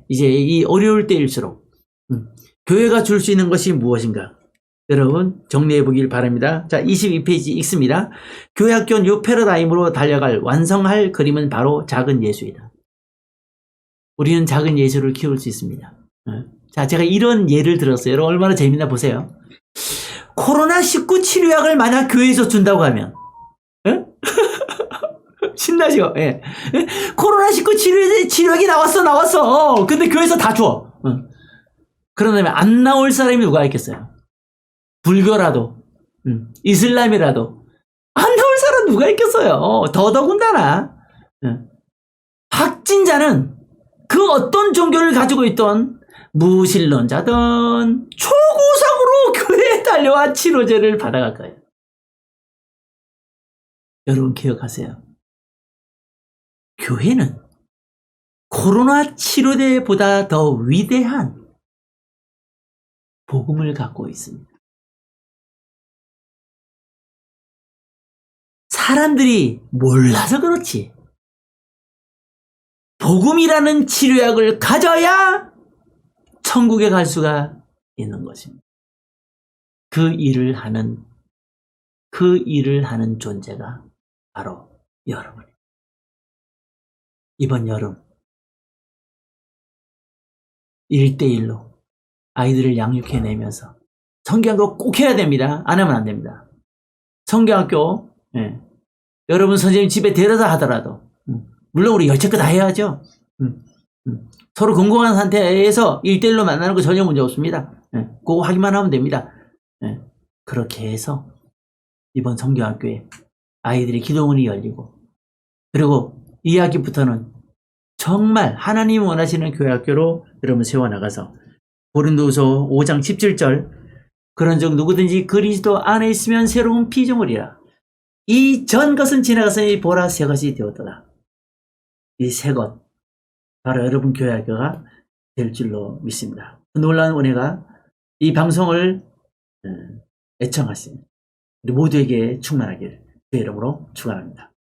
이제 이 어려울 때일수록 교회가 줄 수 있는 것이 무엇인가? 여러분 정리해 보길 바랍니다. 자, 22페이지 읽습니다. 교회학교 뉴 패러다임으로 달려갈 완성할 그림은 바로 작은 예수이다. 우리는 작은 예수를 키울 수 있습니다. 자, 제가 이런 예를 들었어요. 여러분 얼마나 재밌나 보세요. 코로나19 치료약을 만약 교회에서 준다고 하면 신나죠? 예. 코로나19 치료약이 나왔어. 근데 교회에서 다 줘. 그런 다음에 안 나올 사람이 누가 있겠어요? 불교라도, 이슬람이라도. 안 나올 사람 누가 있겠어요? 더더군다나. 확진자는 그 어떤 종교를 가지고 있던 무신론자든 초고상으로 교회에 달려와 치료제를 받아갈 거예요. 여러분 기억하세요. 교회는 코로나 치료제보다 더 위대한 복음을 갖고 있습니다. 사람들이 몰라서 그렇지. 복음이라는 치료약을 가져야 천국에 갈 수가 있는 것입니다. 그 일을 하는 존재가 바로 여러분입니다. 이번 여름 1대1로 아이들을 양육해내면서 성경학교 꼭 해야 됩니다. 안 하면 안 됩니다. 성경학교 여러분 선생님 집에 데려다 하더라도 물론 우리 열체껏 다 해야죠. 서로 공공한 상태에서 1대1로 만나는 거 전혀 문제 없습니다. 그거 하기만 하면 됩니다. 그렇게 해서 이번 성경학교에 아이들의 기도문이 열리고 그리고 이 학기부터는 정말 하나님 원하시는 교회학교로 여러분 세워나가서 고린도후서 5장 17절 그런즉 누구든지 그리스도 안에 있으면 새로운 피조물이라 이 전 것은 지나가서니 보라 새 것이 되었더라. 이 새 것 바로 여러분 교회학교가 될 줄로 믿습니다. 놀라운 은혜가 이 방송을 애청하신 우리 모두에게 충만하길 주의 이름으로 축원합니다.